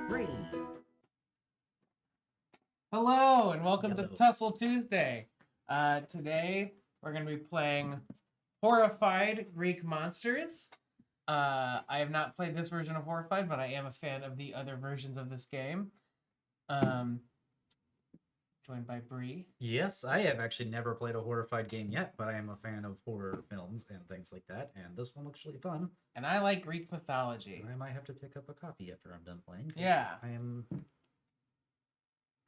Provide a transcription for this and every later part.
Great. Hello and welcome Hello. to Tussle Tuesday. Today we're going to be playing Horrified Greek Monsters. I have not played this version of Horrified, but I am a fan of the other versions of this game. Joined by Bree. Yes, I have actually never played a Horrified game yet, but I am a fan of horror films and things like that, and this one looks really fun. And I like Greek mythology. I might have to pick up a copy after I'm done playing. Yeah. I am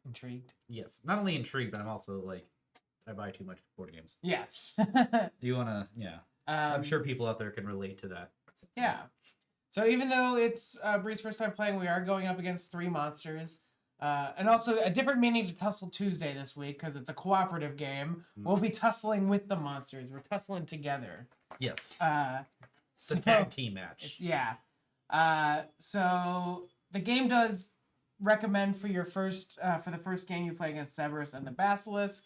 intrigued. Yes, not only intrigued, but I'm also like, I buy too much board games. Yeah. You wanna, yeah. I'm sure people out there can relate to that. Yeah. So even though it's Bree's first time playing, we are going up against 3 monsters. And also a different meaning to Tussle Tuesday this week because it's a cooperative game. We'll be tussling with the monsters. We're tussling together. Yes. It's a tag team match. Yeah. So the game does recommend for your first for the first game you play against Cerberus and the Basilisk,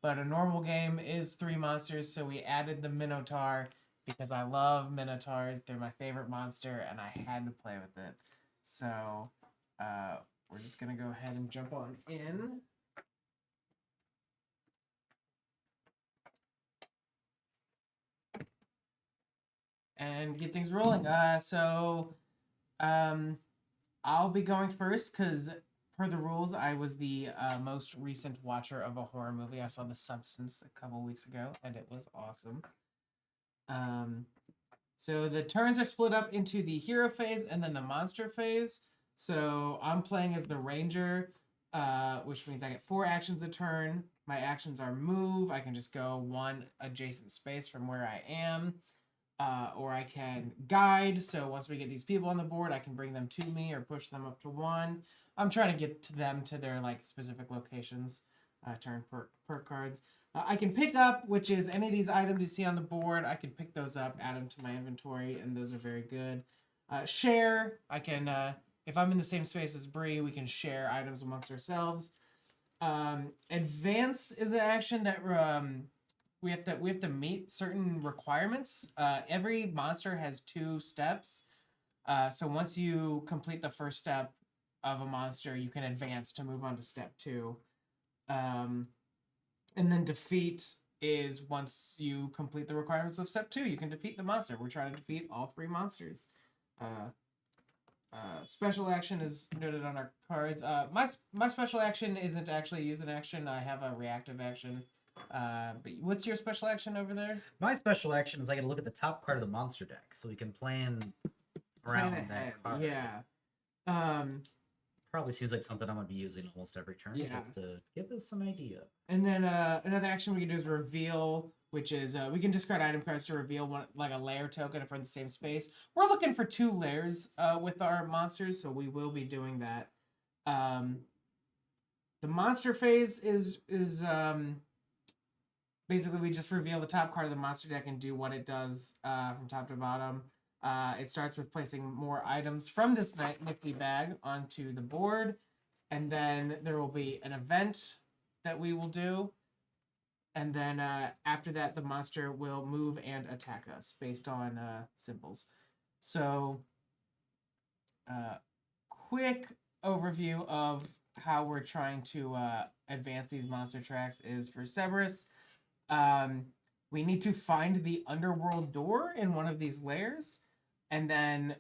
but a normal game is 3 monsters. So we added the Minotaur because I love Minotaurs. They're my favorite monster, and I had to play with it. So we're just going to go ahead and jump on in. And get things rolling. I'll be going first because per the rules, I was the most recent watcher of a horror movie. I saw The Substance a couple weeks ago, and it was awesome. So the turns are split up into the hero phase and then the monster phase. So I'm playing as the ranger, which means I get 4 actions a turn. My actions are move. I can just go 1 adjacent space from where I am. Or I can guide. So once we get these people on the board, I can bring them to me or push them up to 1. I'm trying to get to them to their like specific locations. Turn perk cards. I can pick up, which is any of these items you see on the board. I can pick those up, add them to my inventory, and those are very good. Share. I can, if I'm in the same space as Bree, we can share items amongst ourselves. Advance is an action that we have to meet certain requirements. Every monster has 2 steps. So once you complete the first step of a monster, you can advance to move on to step 2. And then defeat is once you complete the requirements of step 2, you can defeat the monster. We're trying to defeat all 3 monsters. Special action is noted on our cards. My special action isn't actually use an action. I have a reactive action. But what's your special action over there? My special action is I get to look at the top card of the monster deck, so we can plan around that card. Yeah. Probably seems like something I'm going to be using almost every turn, just to give us some idea. And then another action we can do is reveal, which is we can discard item cards to reveal one, like a layer token if we're in the same space. We're looking for 2 layers with our monsters, so we will be doing that. The monster phase is basically we just reveal the top card of the monster deck and do what it does from top to bottom. It starts with placing more items from this nifty bag onto the board, and then there will be an event that we will do, and then after that the monster will move and attack us based on symbols. So quick overview of how we're trying to advance these monster tracks is for Cerberus. We need to find the underworld door in one of these layers, and then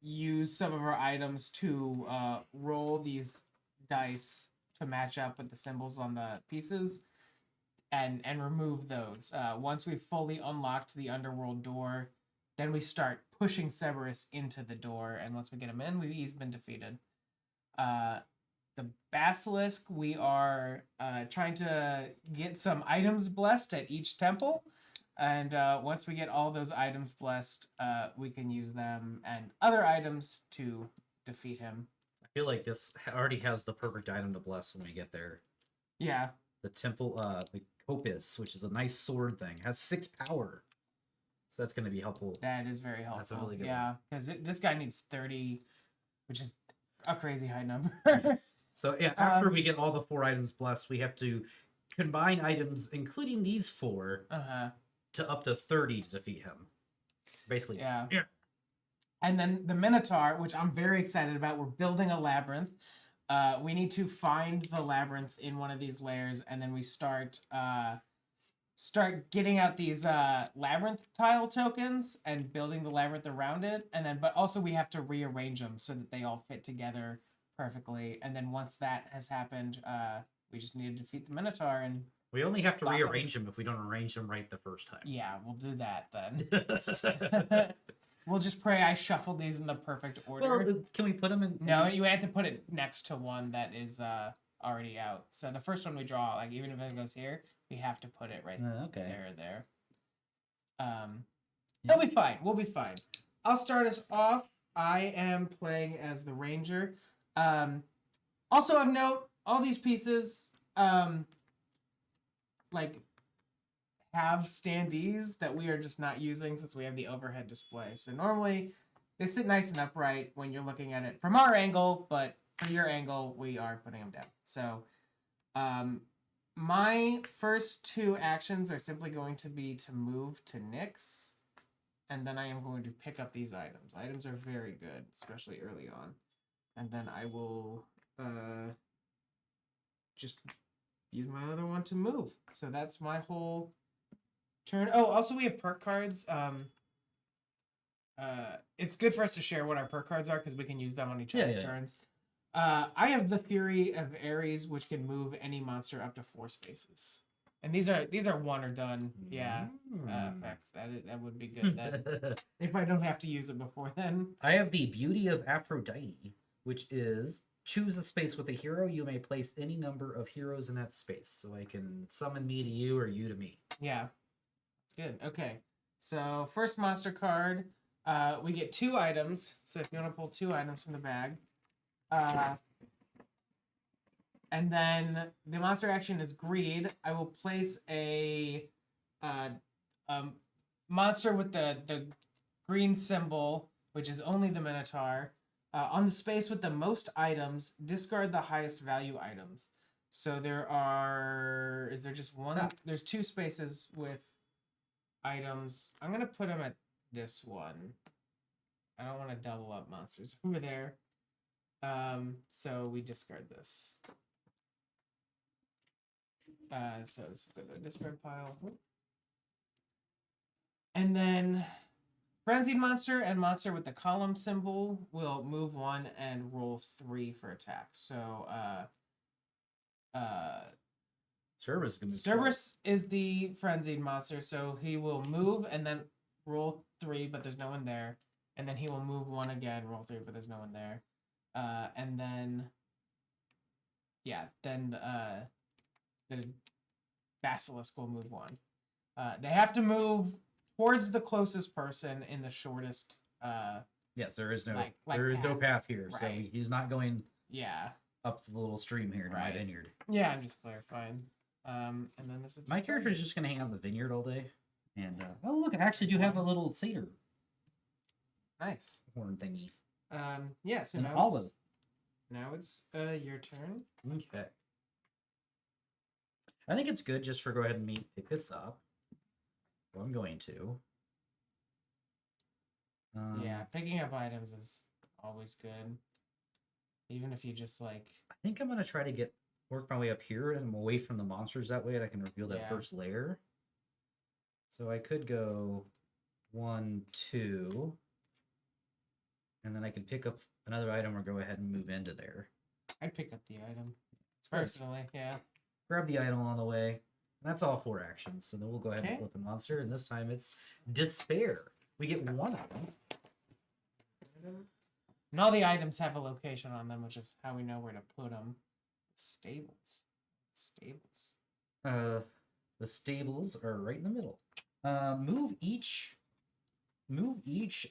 use some of our items to roll these dice to match up with the symbols on the pieces, and remove those. Once we've fully unlocked the underworld door, then we start pushing Cerberus into the door, and once we get him in, he's been defeated. The Basilisk, we are trying to get some items blessed at each temple. And once we get all those items blessed, we can use them and other items to defeat him. I feel like this already has the perfect item to bless when we get there. Yeah. The temple, the Opus, which is a nice sword thing, has 6 power. So that's going to be helpful. That is very helpful. That's a really good one. Because this guy needs 30, which is a crazy high number. Yes. So yeah, after we get all the 4 items blessed, we have to combine items, including these 4, to up to 30 to defeat him. Basically. Yeah. And then the Minotaur, which I'm very excited about. We're building a labyrinth. We need to find the labyrinth in one of these layers, and then we start getting out these labyrinth tile tokens and building the labyrinth around it. And then, but also we have to rearrange them so that they all fit together perfectly. And then once that has happened, we just need to defeat the Minotaur. And We only have to Lock 'em. rearrange them if we don't arrange them right the first time. yeah, we'll do that then. We'll just pray I shuffled these in the perfect order. Well, can we put them in? No, you have to put it next to one that is already out. So the first one we draw, like even if it goes here, we have to put it right Okay. there or there. It'll be fine. We'll be fine. I'll start us off. I am playing as the ranger. Also of note, all these pieces like have standees that we are just not using since we have the overhead display. So normally they sit nice and upright when you're looking at it from our angle, but for your angle, we are putting them down. So my first two actions are simply going to be to move to Nyx, and then I am going to pick up these items. Items are very good, especially early on. And then I will just use my other one to move. So that's my whole turn. Oh, also we have perk cards. It's good for us to share what our perk cards are because we can use them on each other's turns. I have the Fury of Ares, which can move any monster up to 4 spaces. And these are one or done. Yeah, effects. That would be good then. If I don't have to use it before then. I have the Beauty of Aphrodite, which is choose a space with a hero. You may place any number of heroes in that space. So I can summon me to you or you to me. Yeah, that's good. Okay, so first monster card. We get 2 items. So if you want to pull 2 items from the bag. And then the monster action is Greed. I will place a monster with the green symbol, which is only the Minotaur, on the space with the most items. Discard the highest value items. So is there just one? Top. There's 2 spaces with items. I'm gonna put them at this one. I don't want to double up monsters over there. So we discard this. So let's go to the discard pile. And then Frenzied Monster and Monster with the column symbol will move 1 and roll 3 for attack. So Cerberus is the Frenzied Monster, so he will move and then roll 3, but there's no one there. And then he will move 1 again, roll 3, but there's no one there. And then the Basilisk will move 1. They have to move towards the closest person in the shortest. Yes, there is no no path here, right. So he's not going. Yeah. Up the little stream here to my vineyard. Yeah, I'm just clarifying. And then this is my character is just gonna hang out in the vineyard all day. And oh look, I actually do have a little satyr. Nice Horn thingy. Yeah. So now it's your turn. Okay. I think it's good just for go ahead and pick this up. So I'm going to. Yeah, picking up items is always good. Even if you just like. I think I'm gonna try to work my way up here and away from the monsters that way, and I can reveal that first layer. So I could go 1, 2, and then I can pick up another item or go ahead and move into there. I'd pick up the item. Personally, yeah. Grab the item on the way. And that's all 4 actions. So then we'll go ahead and flip a monster, and this time it's Despair. We get 1 item. And all the items have a location on them, which is how we know where to put them. Stables. The stables are right in the middle. Move each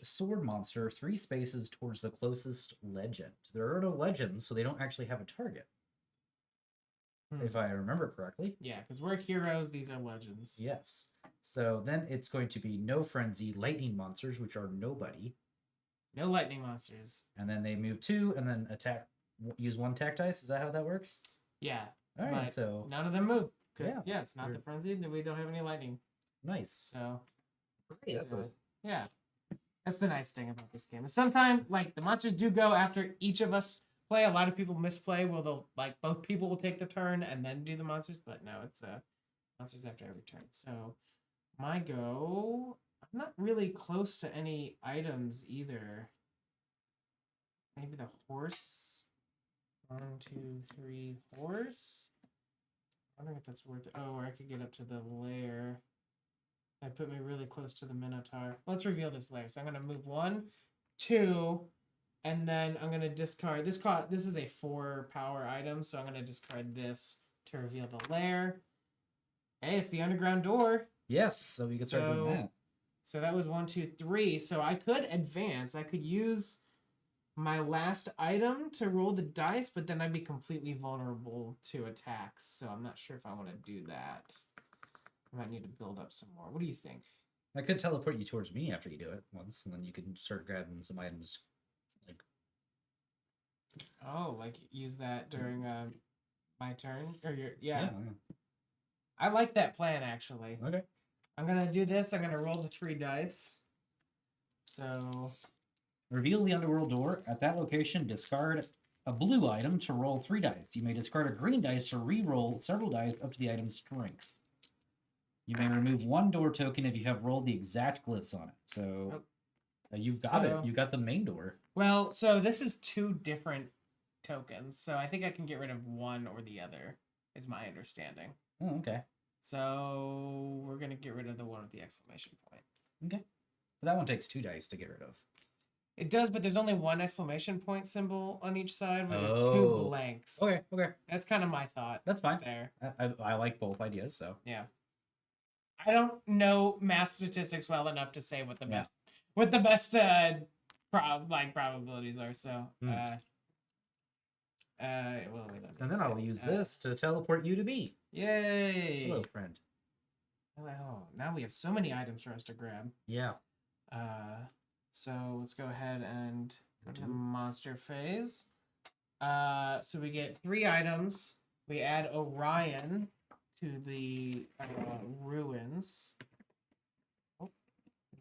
sword monster 3 spaces towards the closest legend. There are no legends, so they don't actually have a target. If I remember correctly. Yeah, because we're heroes, these are legends. Yes. So then it's going to be no frenzy lightning monsters, which are nobody. No lightning monsters. And then they move 2 and then use 1 attack dice. Is that how that works? Yeah. All right, so none of them move. Because it's not the frenzy, and we don't have any lightning. Nice. So yeah. That's the nice thing about this game. Is sometimes like the monsters do go after each of us play. A lot of people misplay where they'll like both people will take the turn and then do the monsters, but no, it's monsters after every turn. So my go. I'm not really close to any items either. Maybe the horse. 1, 2, 3, horse. I wonder if that's worth it. Oh, or I could get up to the lair. That put me really close to the Minotaur. Let's reveal this lair. So I'm gonna move 1, 2, and then I'm gonna discard this. This is a 4 power item, so I'm gonna discard this to reveal the lair. Hey, it's the underground door. Yes, so we could start doing that. So that was 1, 2, 3. So I could advance. I could use my last item to roll the dice, but then I'd be completely vulnerable to attacks. So I'm not sure if I want to do that. I might need to build up some more. What do you think? I could teleport you towards me after you do it once, and then you can start grabbing some items. Like, oh, like use that during my turn or your yeah. I like that plan actually. Okay. I'm gonna do this. I'm gonna roll the 3 dice. So reveal the underworld door. At that location, discard a blue item to roll 3 dice. You may discard a green dice to re-roll several dice up to the item's strength. You may remove 1 door token if you have rolled the exact glyphs on it. So you've got it. You got the main door. Well, so this is 2 different tokens. So I think I can get rid of one or the other, is my understanding. Oh, okay. So we're going to get rid of the one with the exclamation point. Okay. But that one takes 2 dice to get rid of. It does, but there's only 1 exclamation point symbol on each side where there's 2 blanks. Okay, okay. That's kind of my thought. That's fine. There. I like both ideas, so. Yeah. I don't know math statistics well enough to say what the best probabilities are. So, and then I'll use this to teleport you to me. Yay! Hello, friend. Oh, now we have so many items for us to grab. Yeah. So let's go ahead and go to the monster phase. So we get 3 items. We add Orion to the ruins. Oh.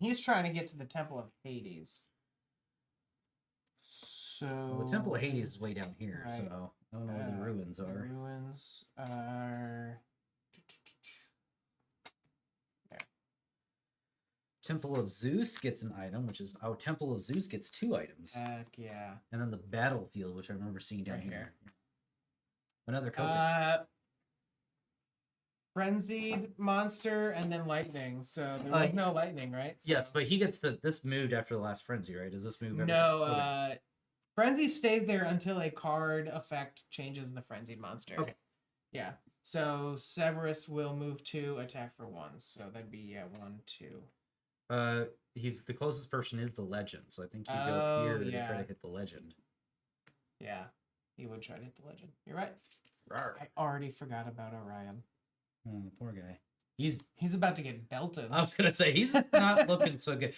He's trying to get to the Temple of Hades. So well, the Temple of Hades is way down here, right. So I don't know where the ruins are. The ruins are there. Temple of Zeus gets an item, which is Temple of Zeus gets 2 items. Heck yeah. And then the battlefield, which I remember seeing down here. Another copus. Frenzied monster and then lightning. So there was no lightning, right? So... Yes, but he gets this moved after the last frenzy, right? Does this move? No. Frenzy stays there until a card effect changes the frenzied monster. Okay. Yeah. So Cerberus will move 2, attack for 1. So that'd be 1, 2. He's the closest person is the legend, so I think he'd go up here to try to hit the legend. Yeah, he would try to hit the legend. You're right. Rawr. I already forgot about Orion. Oh, poor guy. He's about to get belted. I was gonna say he's not looking so good.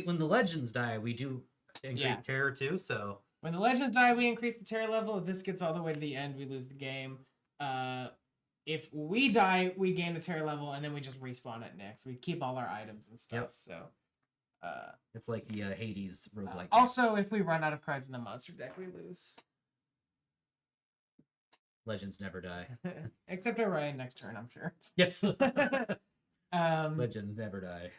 When the legends die, we do increase terror too. So when the legends die, we increase the terror level. If this gets all the way to the end, we lose the game. If we die, we gain a terror level, and then we just respawn it next. We keep all our items and stuff. Yep. So it's like the Hades roguelike. Also, if we run out of cards in the monster deck, we lose. Legends never die. Except Orion next turn, I'm sure. Yes. Legends never die.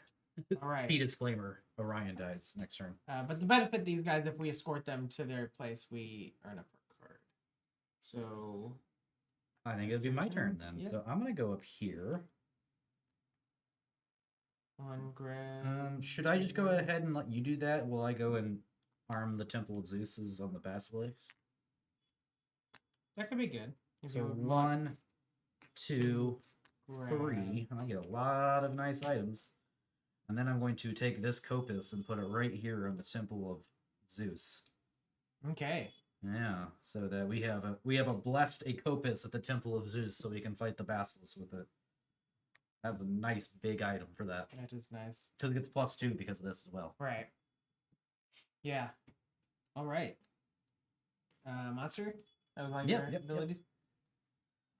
All right. Key disclaimer, Orion dies next turn. But to benefit these guys, if we escort them to their place, we earn a per card. So... I think it'll be my turn then. Yep. So I'm going to go up here. 1 grab. Should I just go ahead and let you do that while I go and arm the Temple of Zeus's on the basilisk? That could be good. So 1, 2, 3. I get a lot of nice items. And then I'm going to take this copus and put it right here on the Temple of Zeus. Okay. Yeah, so that we have a blessed copus at the Temple of Zeus, so we can fight the basilisk with it. That's a nice big item for that. That is nice. Because it gets +2 because of this as well. Right. Yeah. All right. Monster? That was like your abilities?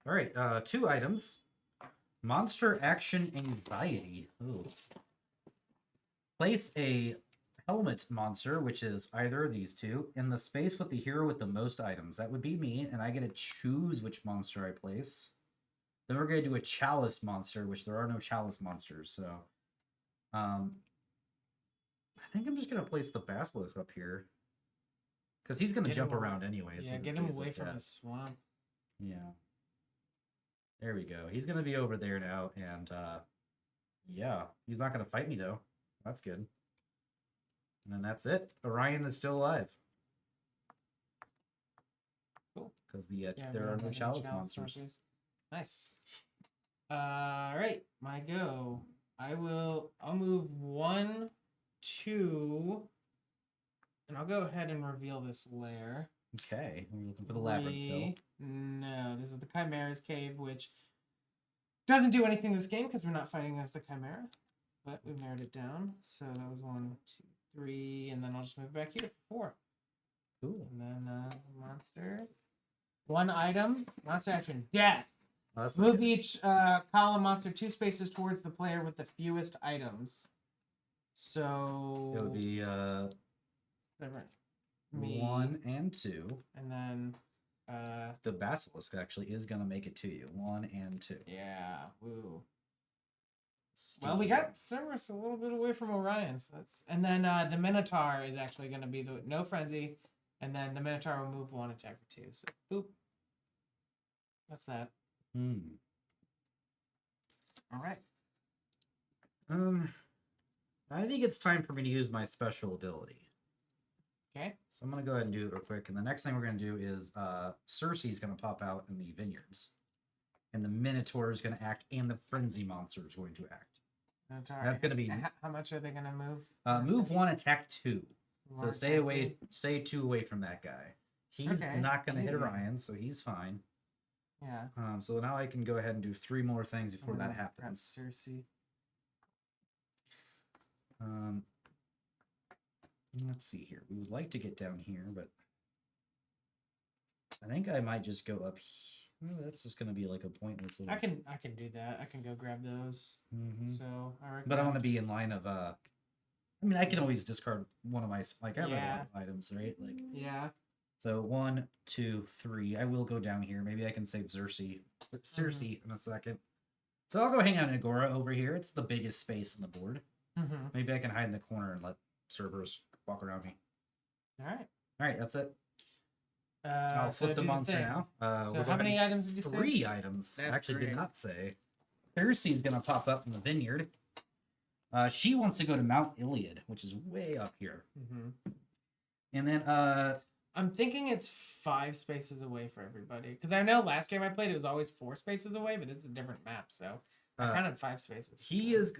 All right, 2 items. Monster Action Anxiety. Ooh. Place a helmet monster, which is either of these two, in the space with the hero with the most items. That would be me, and I get to choose which monster I place. Then we're going to do a chalice monster, which there are no chalice monsters, so... I think I'm just going to place the basilisk up here. Because he's going to jump around anyways. Yeah, get him away from the swamp. Yeah. There we go. He's going to be over there now, and yeah, he's not going to fight me, though. That's good. And then that's it. Orion is still alive. Cool. Because there are no chalice monsters. Nice. All right, my go. I'll move 1, 2, and I'll go ahead and reveal this lair. Okay, we're looking for the labyrinth still. No, this is the Chimera's cave, which doesn't do anything this game because we're not fighting as the Chimera, but we narrowed it down. So that was 1, 2, 3, and then I'll just move back here. 4. Cool. And then monster. 1 item. Monster action. Death. Oh, move each column monster 2 spaces towards the player with the fewest items. So it would be me. 1 and 2. And then the basilisk actually is gonna make it to you. 1 and 2. Yeah. Woo. Still. Well, we got Cerberus a little bit away from Orion, so that's... And then the Minotaur is actually going to be the no frenzy, and then the Minotaur will move 1 attack for 2. So, boop. That's that. All right. I think it's time for me to use my special ability. Okay. So I'm gonna go ahead and do it real quick, and the next thing we're gonna do is Circe's gonna pop out in the vineyards. And the Minotaur is going to act, and the Frenzy Monster is going to act. Minotaur. That's going to be... How much are they going to move? Move 1, attack 2. So stay 2 away from that guy. He's not going to hit Orion, so he's fine. Yeah. So now I can go ahead and do 3 more things before that happens. Circe. Let's see here. We would like to get down here, but... I think I might just go up here. Well, that's just going to be like a pointless little... I can do that. I can go grab those. So I reckon... But I want to be in line of I mean, I can always discard one of my I have a lot of items, right? Like yeah. So 1, 2, 3. I will go down here. Maybe I can save Circe in a second. So I'll go hang out in Agora over here. It's the biggest space on the board. Maybe I can hide in the corner and let Cerberus walk around me. All right. All right, that's it. I'll flip the monster now. So how many items did you say? 3 items. That's Actually, great. did not say. Circe's going to pop up in the vineyard. She wants to go to Mount Iliad, which is way up here. And then... I'm thinking it's 5 spaces away for everybody. Because I know last game I played, it was always 4 spaces away, but this is a different map, so I counted 5 spaces. He is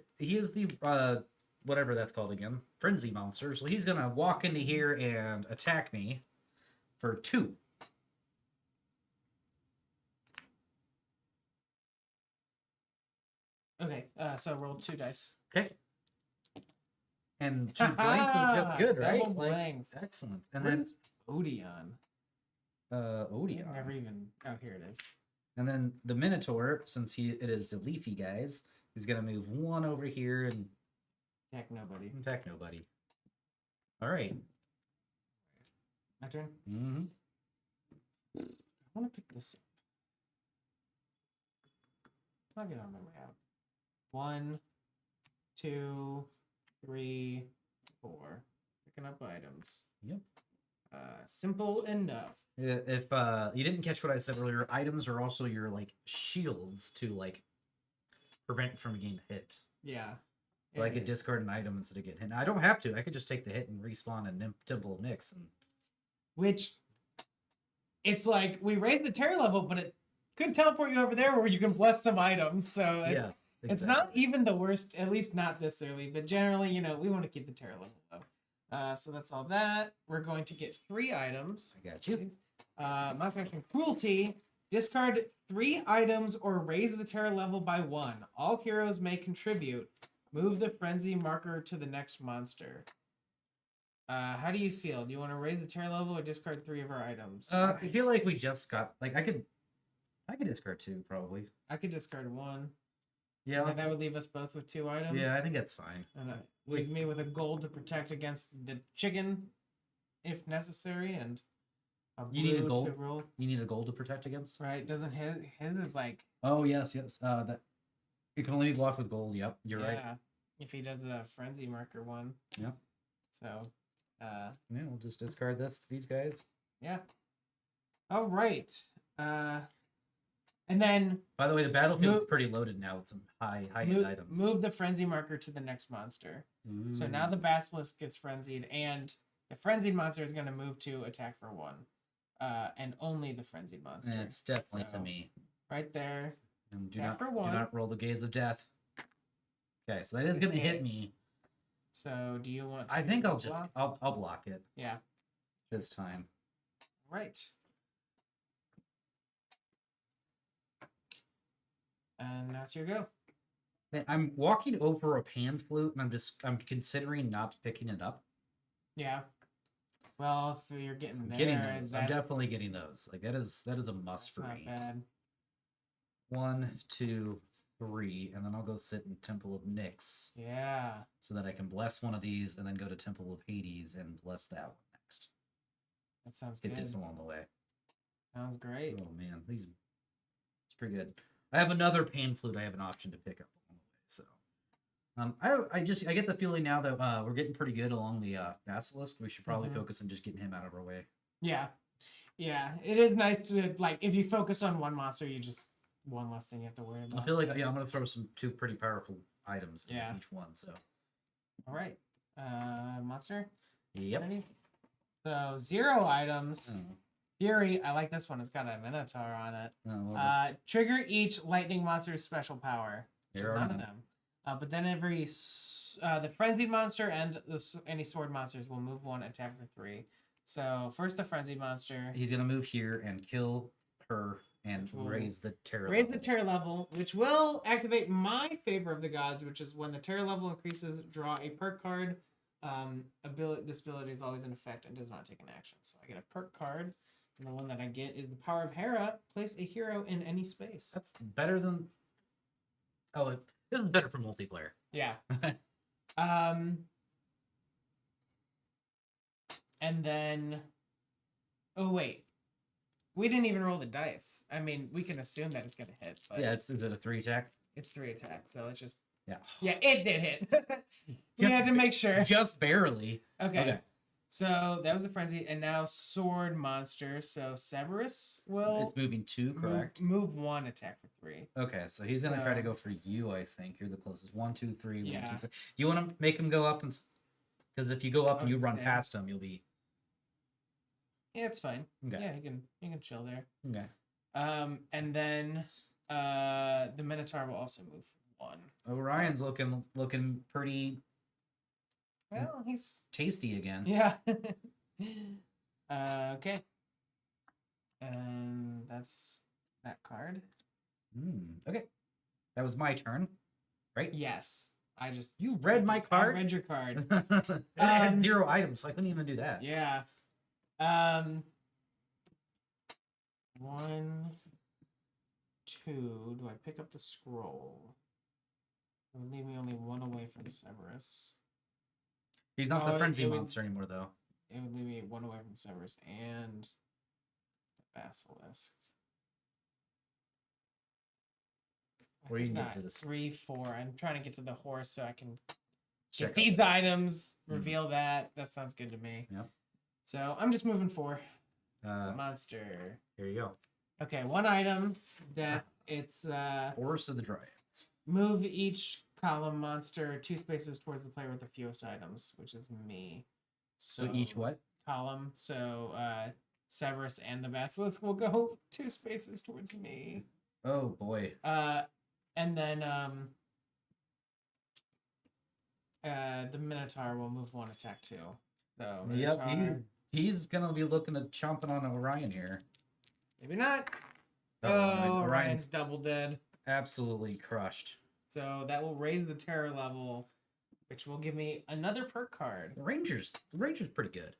the... whatever that's called again. Frenzy monster. So he's going to walk into here and attack me. For 2. Okay, so roll 2 dice. Okay. And 2 blanks is just good, right? Double blanks. Excellent. And Where's Odeon? Odeon. Never even... Oh, here it is. And then the Minotaur, since it is the leafy guys, he's going to move 1 over here and... Attack nobody. Attack nobody. All right. My turn? I want to pick this up. I'll get on my way out. 1, 2, 3, 4. Picking up items. Yep. Simple enough. If you didn't catch what I said earlier, items are also your like shields to like prevent from getting hit. Yeah. So I could discard an item instead of getting hit. Now, I don't have to. I could just take the hit and respawn in Temple of Nyx. Which, it's like, we raised the terror level, but it could teleport you over there where you can bless some items. So it's not even the worst, at least not this early. But generally, you know, we want to keep the terror level low. So that's all that. We're going to get 3 items. I got you. Modification Cruelty. Discard 3 items or raise the terror level by 1. All heroes may contribute. Move the frenzy marker to the next monster. How do you feel? Do you want to raise the terror level or discard 3 of our items? I feel like we just got like I could discard 2 probably. I could discard 1. Yeah, And that would leave us both with 2 items. yeah, I think that's fine. And it leaves me with a gold to protect against the chicken, if necessary, and a You need a blue gold. to roll. You need a gold to protect against. Right? Doesn't his is like Oh yes. That it can only be blocked with gold. Yep, you're right. yeah. If he does a frenzy marker one. Yep. So, yeah, we'll just discard these guys. yeah. All right. And then By the way, the battlefield's pretty loaded now with some high-end items. Move the frenzy marker to the next monster. Ooh. So now the basilisk gets frenzied, and the frenzied monster is going to move to attack for 1. And only the frenzied monster. And it's definitely to me. Right there. And attack for 1. Do not roll the gaze of death. Okay, so that is going to hit me. So do you want to I think I'll block? I'll block it. Yeah. This time. Right. And that's your go. I'm walking over a pan flute, and I'm considering not picking it up. Yeah. Well, if you're getting there, Getting those. I'm definitely getting those. Like that is a must for me. Not bad. 1, 2, 3, and then I'll go sit in Temple of Nyx. Yeah. So that I can bless one of these, and then go to Temple of Hades and bless that one next. That sounds Get good. this along the way. Sounds great. Oh man, it's pretty good. I have another pan flute. I have an option to pick up along the way. So, I get the feeling now that we're getting pretty good along the basilisk. We should probably focus on just getting him out of our way. Yeah, yeah. It is nice to like if you focus on one monster, you just one less thing you have to worry about. I feel like I'm gonna throw two pretty powerful items in each one. So, all right, monster. Yep. Ready? So 0 items. Oh. Fury, I like this one. It's got a Minotaur on it. Oh, trigger each lightning monster's special power. There are none of them. But then the frenzied monster and any sword monsters will move 1, attack for 3. So first the frenzied monster. He's gonna move here and kill her and raise the terror. The terror level, which will activate my favor of the gods, which is when the terror level increases, draw a perk card. This ability is always in effect and does not take an action. So I get a perk card. And the one that I get is the Power of Hera. Place a hero in any space. That's better than... Oh, this is better for multiplayer. Yeah. And then... Oh, wait. We didn't even roll the dice. I mean, we can assume that it's going to hit. But yeah, is it a 3 attack? It's 3 attack, so let's just... Yeah. Yeah, it did hit. We had to make sure. Just barely. Okay. So that was the frenzy, and now sword monster. So Cerberus will. It's moving 2, correct? Move 1, attack for 3. Okay, so he's gonna try to go for you. I think you're the closest. 1, 2, 3. Yeah. 1, 2, 3. Do you want to make him go up and? Because if you go up and you run past him, you'll be. Yeah, it's fine. Okay. Yeah, he can chill there. Okay. And then the Minotaur will also move 1. Orion's looking pretty. Well, he's tasty again. Yeah. Okay. And that's that card. Okay. That was my turn, right? Yes. You read my card? I read your card. It had 0 items, so I couldn't even do that. Yeah. 1, 2. Do I pick up the scroll? It would leave me only 1 away from Cerberus. He's not the frenzy monster anymore, though. It would leave me 1 away from Cerberus and the basilisk. Where you can get to this? 3, 4. I'm trying to get to the horse so I can Check get these items, reveal that. That sounds good to me. Yep. So I'm just moving 4. Monster. Here you go. Okay, 1 item that it's Horse of the Dryads. move each column monster 2 spaces towards the player with the fewest items, which is me. So each what? Column. So Cerberus and the basilisk will go 2 spaces towards me. Oh boy. And then the Minotaur will move 1 attack too. So Minotaur, yep, he's gonna be looking at chomping on Orion here. Maybe not. Oh, Orion's double dead. Absolutely crushed. So that will raise the terror level, which will give me another perk card. The Ranger's pretty good.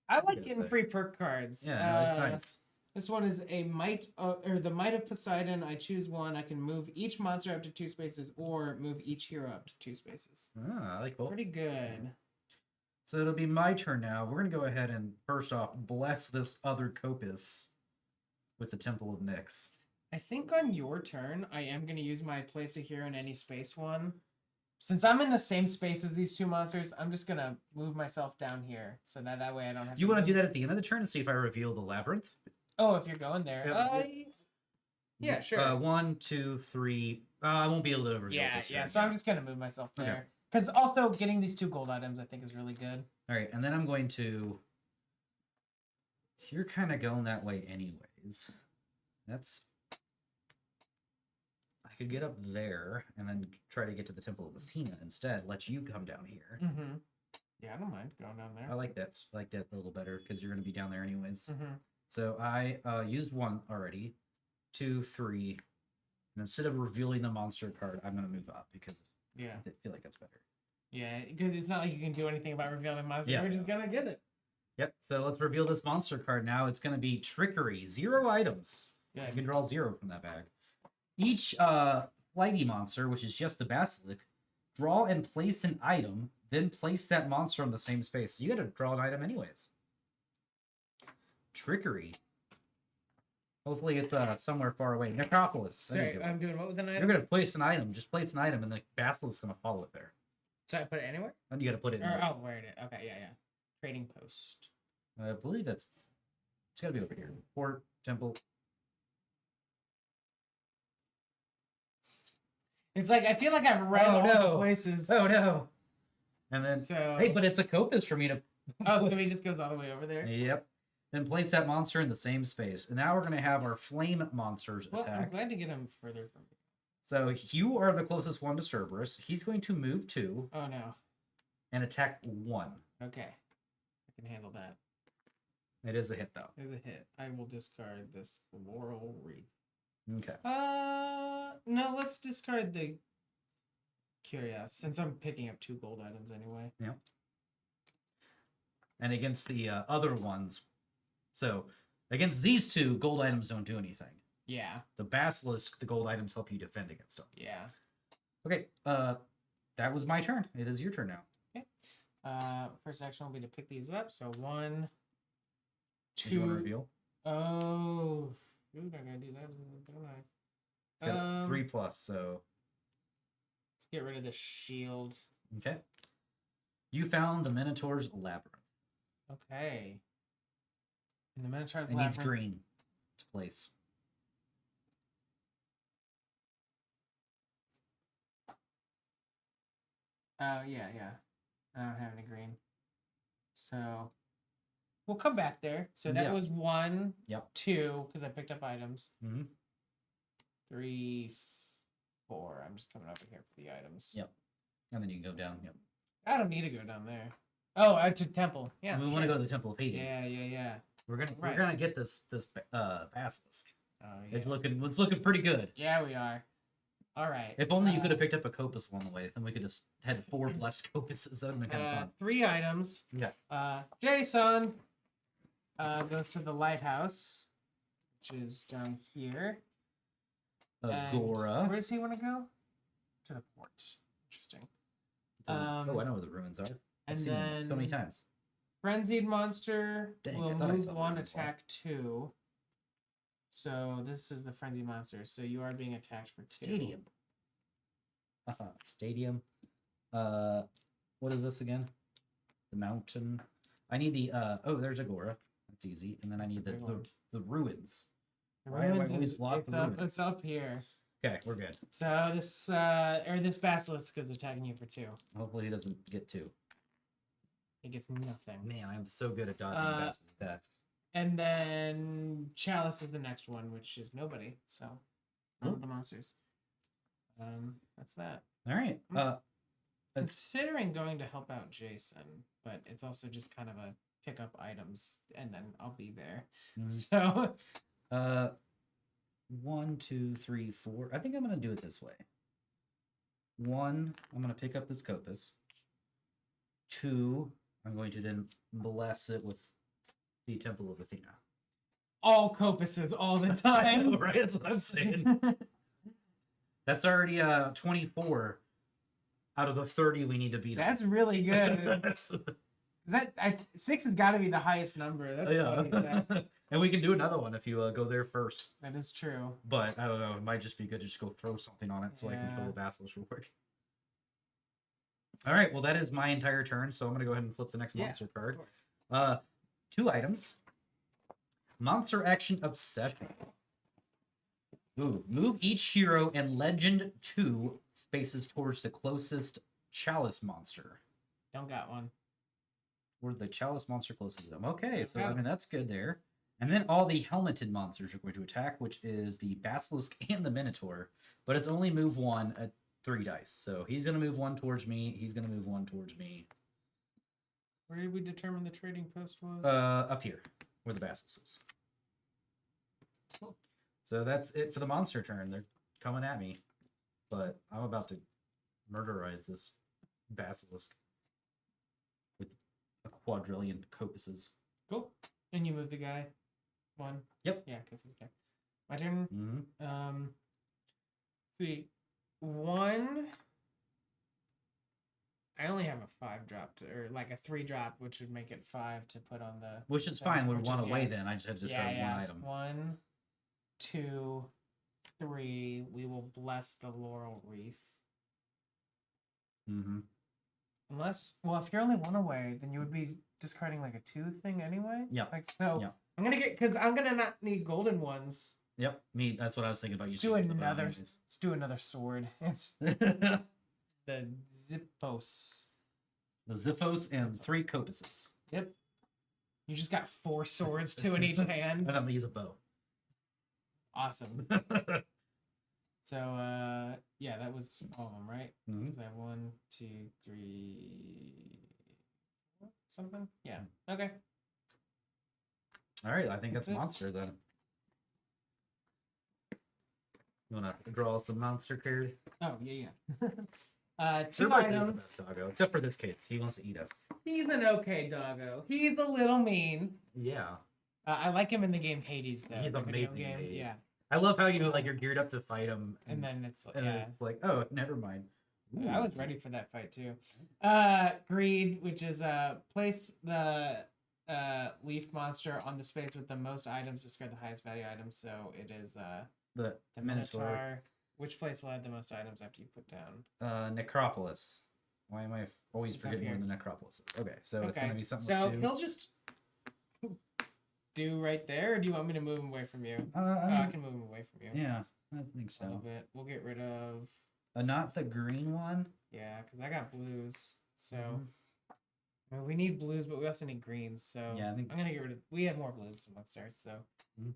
I like getting free perk cards. Yeah, no, it's nice. This one is a might, or the might of Poseidon. I choose one. I can move each monster up to 2 spaces, or move each hero up to 2 spaces. Ah, I like both. Pretty good. So it'll be my turn now. We're gonna go ahead and first off bless this other Copus with the Temple of Nyx. I think on your turn, I am going to use my place a hero in any space one. Since I'm in the same space as these 2 monsters, I'm just going to move myself down here so that way I don't have Do you want to move. do that at the end of the turn to see if I reveal the labyrinth? Oh, if you're going there. Yeah, sure. 1, 2, 3. I won't be able to reveal this. Yeah. turn, So I'm just going to move myself Okay. there. Because also getting these 2 gold items, I think, is really good. All right, and then I'm going to... You're kind of going that way anyways. That's... I could get up there and then try to get to the Temple of Athena instead. Let you come down here. Mm-hmm. Yeah, I don't mind going down there. I like that a little better because you're going to be down there anyways. Mm-hmm. So I used 1 already. 2, 3. And instead of revealing the monster card, I'm going to move up because I feel like that's better. Yeah, because it's not like you can do anything about revealing the monster. Yeah. We're just going to get it. Yep, so let's reveal this monster card now. It's going to be Trickery. 0 items. Yeah. You can draw 0 from that bag. Each flighty monster, which is just the basilisk, draw and place an item, then place that monster on the same space. So you got to draw an item anyways. Trickery. Hopefully it's somewhere far away. Necropolis. Sorry, I'm doing what with an item? You're going to place an item. Just place an item, and the basilisk is going to follow it there. So I put it anywhere? And you got to put it in. Where it is. Okay, yeah. Trading post. I believe it's got to be over here. Port, temple. It's like, I feel like I've read all the places. Oh, no. And then, so... hey, but it's a Copus for me to... so he just goes all the way over there? Yep. Then place that monster in the same space. And now we're going to have our flame monsters attack. I'm glad to get him further from me. So you are the closest one to Cerberus. He's going to move 2. Oh, no. And attack 1. Okay. I can handle that. It is a hit, though. It's a hit. I will discard this Laurel Wreath. Okay. No, let's discard the Curious, since I'm picking up 2 gold items anyway. Yeah. And against the other ones, so against these 2, gold items don't do anything. Yeah. The basilisk, the gold items help you defend against them. Yeah. Okay, that was my turn. It is your turn now. Okay. First action will be to pick these up. So 1, 2. Do you want to reveal? Oh, who's not gonna do that? Don't I? It's got 3+, so let's get rid of the shield. okay. You found the Minotaur's labyrinth. Okay. And the Minotaur's it labyrinth needs green to place. Yeah. I don't have any green. So we'll come back there. So that was 1, 2, because I picked up items. 3, 4. I'm just coming over here for the items. Yep. And then you can go down. Yep. I don't need to go down there. Oh, to temple. Yeah. We want to go to the Temple of Hades. Yeah. We're gonna get this basilisk. Oh, yeah. It's looking pretty good. Yeah, we are. All right. If only you could have picked up a Copus along the way, then we could have had 4 blessed Copuses. That would have been kind of fun. 3 items. Yeah. Jason goes to the lighthouse, which is down here. Agora. Where does he want to go? To the port. Interesting. I know where the ruins are. I've seen them so many times. Frenzied monster will move 1, attack 2. So this is the frenzied monster. So you are being attacked for 2. Stadium. Stadium. What is this again? The mountain. I need the there's Agora. That's easy. And then I need the ruins. Why have I always lost the ruins? It's up here. Okay, we're good. So this basilisk is attacking you for 2. Hopefully he doesn't get 2. He gets nothing. Man, I'm so good at dodging basilisk attacks. And then Chalice is the next one, which is nobody. So none of the monsters. That's that. All right. Considering going to help out Jason, but it's also just kind of a pick up items and then I'll be there. So 1, 2, 3, 4. I think I'm gonna do it this way. 1, I'm gonna pick up this Copus. 2, I'm going to then bless it with the Temple of Athena. all copuses all the time. Right? That's what I'm saying. That's already 24 out of the 30 we need to beat. That's really good. That 6 has got to be the highest number. That's funny. That. And we can do another one if you go there first. That is true. But I don't know. It might just be good to just go throw something on it so I can kill the basilisk real quick. All right. Well, that is my entire turn. So I'm going to go ahead and flip the next monster card. 2 items. Monster action obsession. Ooh, move each hero and legend 2 spaces towards the closest chalice monster. Don't got one. Or the chalice monster closest to them. Okay, so I mean that's good there. And then all the helmeted monsters are going to attack, which is the basilisk and the minotaur. But it's only move 1 at 3 dice. So he's going to move 1 towards me. He's going to move 1 towards me. Where did we determine the trading post was? Up here, where the basilisk is. Cool. So that's it for the monster turn. They're coming at me. But I'm about to murderize this basilisk with a quadrillion copuses. Cool. And you move the guy 1. Yep. Yeah, because he's there. My turn. Mm-hmm. See, 1. I only have a 5 drop or like a 3 drop, which would make it 5 to put on the. Which is fine. We're 1 away then. I just had to discard 1 item. 1, 2, 3. We will bless the laurel wreath. Mm-hmm. Unless, well, if you're only 1 away, then you would be discarding like a 2 thing anyway. Yeah. Like so. Yeah. I'm gonna get because I'm gonna not need golden ones. Yep. Me. That's what I was thinking about. Let's do another sword. It's the Zippos. The Ziphos and 3 copuses. Yep. You just got 4 swords, 2 in each hand. And I'm gonna use a bow. Awesome. So yeah, that was all of them, right? Mm-hmm. I have 1, 2, 3, something. Yeah. Okay. All right. I think that's monster then. You wanna draw some monster card? Oh yeah. 2 Cerberus items. is the best doggo, except for this case. He wants to eat us. He's an okay doggo. He's a little mean. Yeah. I like him in the game Hades though. He's the video amazing. game. Hades. Yeah. I love how you you're geared up to fight him, And then it's it's like, oh, never mind. Ooh. I was ready for that fight too. Greed, which is place the leaf monster on the space with the most items, discard the highest value items. So it is the Minotaur. Which place will have the most items after you put down? Necropolis. Why am I always forgetting where the Necropolis is? Okay, so it's gonna be something. So he'll just do right there, or do you want me to move him away from you? I can move him away from you. Yeah, I think so. A little bit. We'll get rid of. Not the green one. Yeah, because I got blues. So well, we need blues, but we also need greens. So yeah, I'm gonna get rid of. We have more blues amongst ours, so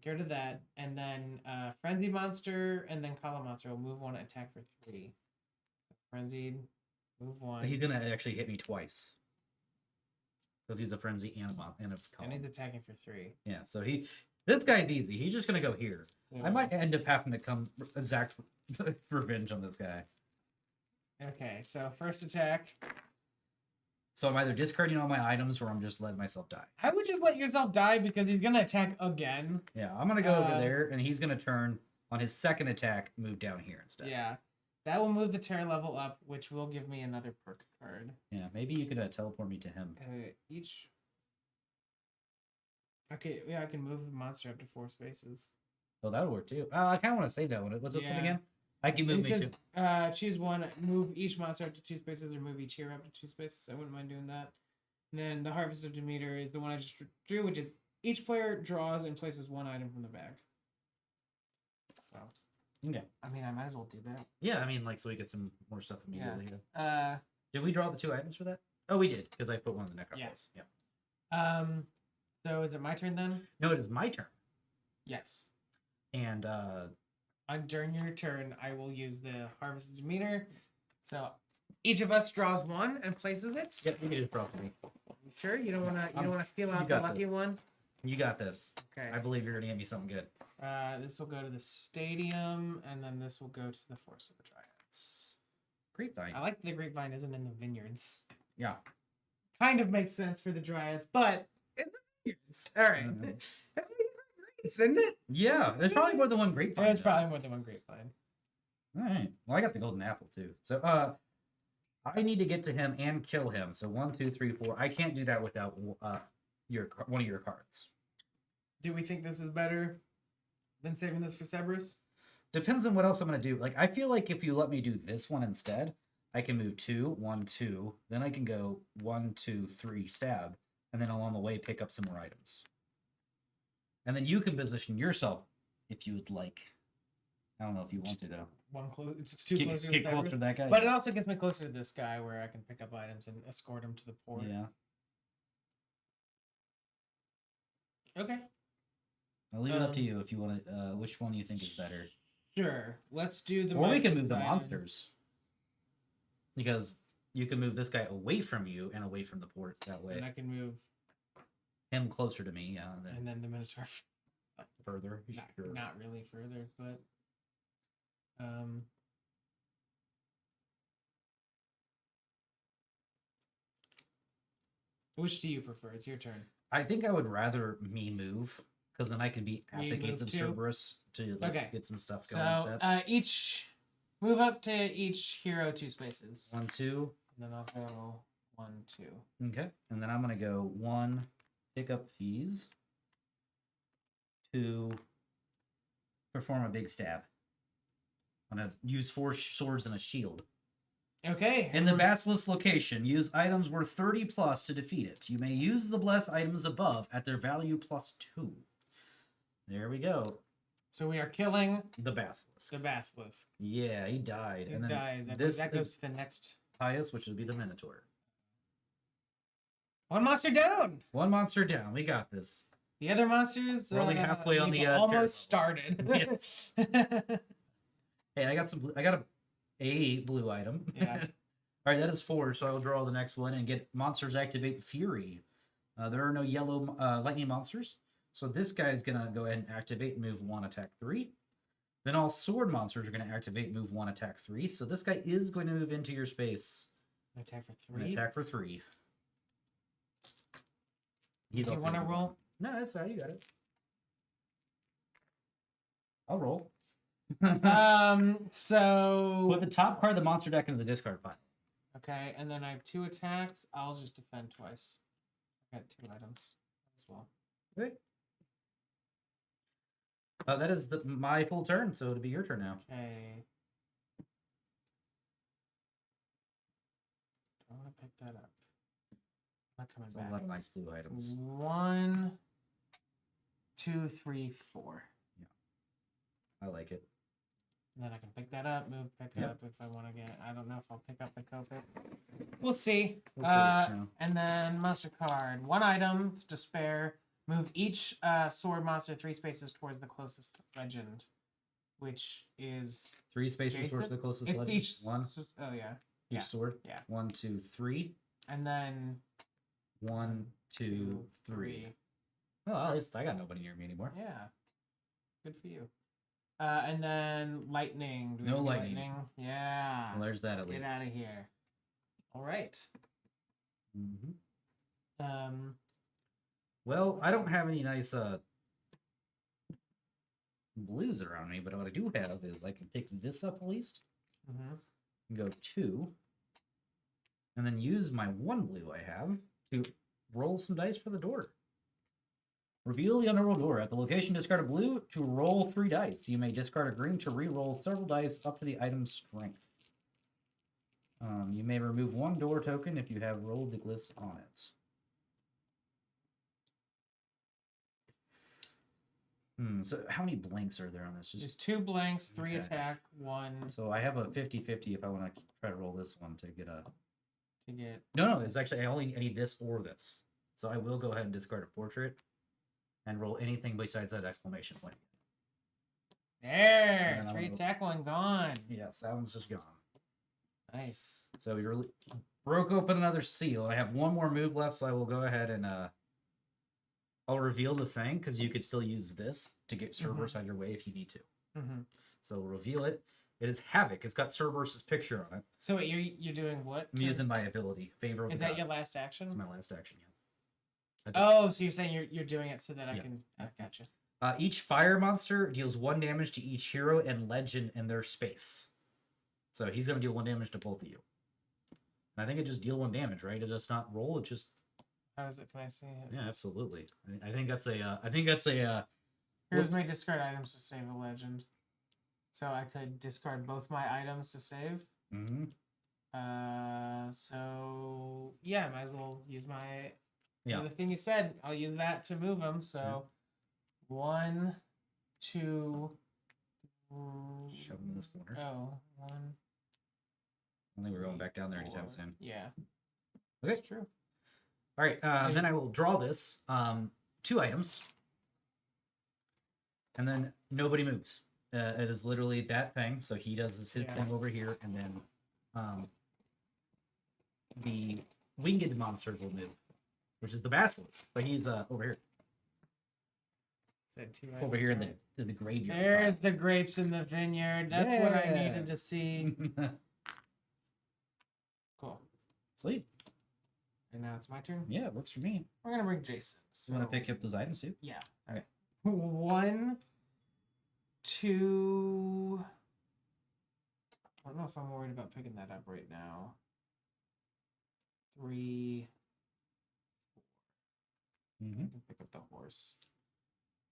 get rid of that, and then frenzied monster, and then column monster will move 1, attack for 3. Frenzied, move 1. He's gonna actually hit me twice because he's a frenzy and a column. And he's attacking for 3. Yeah, so this guy's easy. He's just gonna go here. Yeah. I might end up having to come Zach's revenge on this guy. Okay, so first attack. So I'm either discarding all my items or I'm just letting myself die. I would just let yourself die because he's gonna attack again. Yeah, I'm gonna go over there and he's gonna turn on his second attack, move down here instead. Yeah, that will move the terror level up, which will give me another perk card. Yeah, maybe you could teleport me to him. Each. Okay, yeah, I can move the monster up to 4 spaces. Oh, that would work too. I kind of want to save that one. What's this one again? I can move me too. Choose 1, move each monster up to 2 spaces, or move each hero up to 2 spaces. I wouldn't mind doing that. And then the Harvest of Demeter is the one I just drew, which is each player draws and places 1 item from the bag. So. Okay. I mean, I might as well do that. Yeah, I mean, so we get some more stuff immediately. Yeah. Did we draw the 2 items for that? Oh, we did, because I put 1 in the necropolis. Yeah. So is it my turn then? No, it is my turn. Yes. And during your turn, I will use the Harvest of Demeter. So each of us draws 1 and places it. Yep, you can just draw for me. You sure? You don't wanna feel out the lucky one? You got this. Okay. I believe you're gonna get me something good. This will go to the stadium, and then this will go to the Forest of the Dryads. Grapevine. I like the grapevine isn't in the vineyards. Yeah. Kind of makes sense for the Dryads, but in the vineyards. All right. That's what Isn't it? Yeah, there's probably more than one grapevine. There's probably more than one grapevine. All right. Well, I got the golden apple too. So, I need to get to him and kill him. So 1, 2, 3, 4. I can't do that without one of your cards. Do we think this is better than saving this for Cerberus? Depends on what else I'm gonna do. Like, I feel like if you let me do this one instead, I can move 2, 1, 2. Then I can go 1, 2, 3, stab, and then along the way pick up some more items. And then you can position yourself if you would like. I don't know if you want to though. Too close to get closer to that guy. But it also gets me closer to this guy where I can pick up items and escort him to the port. Yeah. Okay. I'll leave it up to you if you want to. Which one you think is better? Sure. Let's do the. Or we can move the monsters. Because you can move this guy away from you and away from the port that way. And I can move him closer to me, yeah. And then the Minotaur further. Not really further, but which do you prefer? It's your turn. I think I would rather me move, because then I can be at the gates of Cerberus to get some stuff going. So each move up to each hero 2 spaces. 1, 2. And then I'll go 1, 2. Okay. And then I'm gonna go 1, pick up these. 2, perform a big stab. I'm gonna use 4 swords and a shield. Okay. In the basilisk location, use items worth 30 plus to defeat it. You may use the blessed items above at their value +2. There we go. So we are killing the basilisk. The basilisk. Yeah, he died. He and then dies. That goes to the next. Highest, which would be the Minotaur. 1 monster down. 1 monster down. We got this. The other monsters. We're only halfway on the. Almost started. Yes. Hey, I got a blue item. Yeah. All right, that is 4, so I will draw the next one and get monsters activate Fury. There are no yellow lightning monsters, so this guy is gonna go ahead and activate, move 1, attack 3. Then all sword monsters are gonna activate, move 1, attack 3. So this guy is going to move into your space. Attack for 3. Attack for 3. Do you want to roll? No, that's all right. You got it. I'll roll. So put the top card of the monster deck into the discard pile. Okay, and then I have 2 attacks. I'll just defend twice. I got 2 items as well. Okay. That is my full turn, so it'll be your turn now. Okay. I want to pick that up. I'm not coming back. A lot of nice blue items. 1, 2, 3, 4. Yeah, I like it. And then I can pick that up, move, pick up if I want to get. I don't know if I'll pick up the Copic. We'll see. And then monster card. 1 item to spare. Move each sword monster 3 spaces towards the closest legend, which is 3 spaces towards the closest legend. Each 1. Oh yeah. Each sword. Yeah. 1, 2, 3. And then 1, 2, 3. Well, at least I got nobody near me anymore. Yeah. Good for you. And then lightning. No lightning. Yeah. Well, there's that at least. Get out of here. All right. Well, I don't have any nice blues around me, but what I do have is I can pick this up at least. And go 2. And then use my 1 blue I have to roll some dice for the door. Reveal the underworld door. At the location, discard a blue to roll 3 dice. You may discard a green to re-roll several dice up to the item's strength. You may remove 1 door token if you have rolled the glyphs on it. So how many blanks are there on this? There's 2 blanks, 3 attack, 1. So I have a 50-50 if I want to try to roll this one to get a... No, it's actually, I need this or this. So I will go ahead and discard a portrait and roll anything besides that exclamation point. There! 3 attack, 1 gone. Yes, that one's just gone. Nice. So we broke open another seal. I have 1 more move left, so I will go ahead and I'll reveal the thing, because you could still use this to get Cerberus out of your way if you need to. So we'll reveal it. It is Havoc. It's got Cerberus's picture on it. So wait, you're doing what? I'm using my ability. Favor of the Is that your gods. last action? It's my last action, yeah. Oh, so you're saying you're doing it so that I can... I gotcha. Each fire monster deals 1 damage to each hero and legend in their space. So he's going to deal 1 damage to both of you. And I think it just deal 1 damage, right? It does not roll. It just. How is it? Can I see it? Yeah, absolutely. I think that's a. I think that's a. Heroes may discard items to save a legend. So I could discard both my items to save. Mm-hmm. So yeah, might as well use my. Yeah. The thing you said, I'll use that to move them. So 1, 2. Shove him in this corner. Oh, 1. I think we're going back down there anytime soon. Yeah. Okay. That's true. All right. Then I will draw this 2 items, and then nobody moves. It is literally that thing. So he does his thing over here, and then the winged monsters will move, which is the basilisk. But he's over here. Said 2 over here in the graveyard. There's the grapes in the vineyard. That's what I needed to see. Cool. Sweet. And now it's my turn. Yeah, it works for me. We're gonna bring Jason. So you want to pick up those items too? Yeah. Okay. 1, 2. I don't know if I'm worried about picking that up right now. 3. Mm-hmm. I can pick up the horse.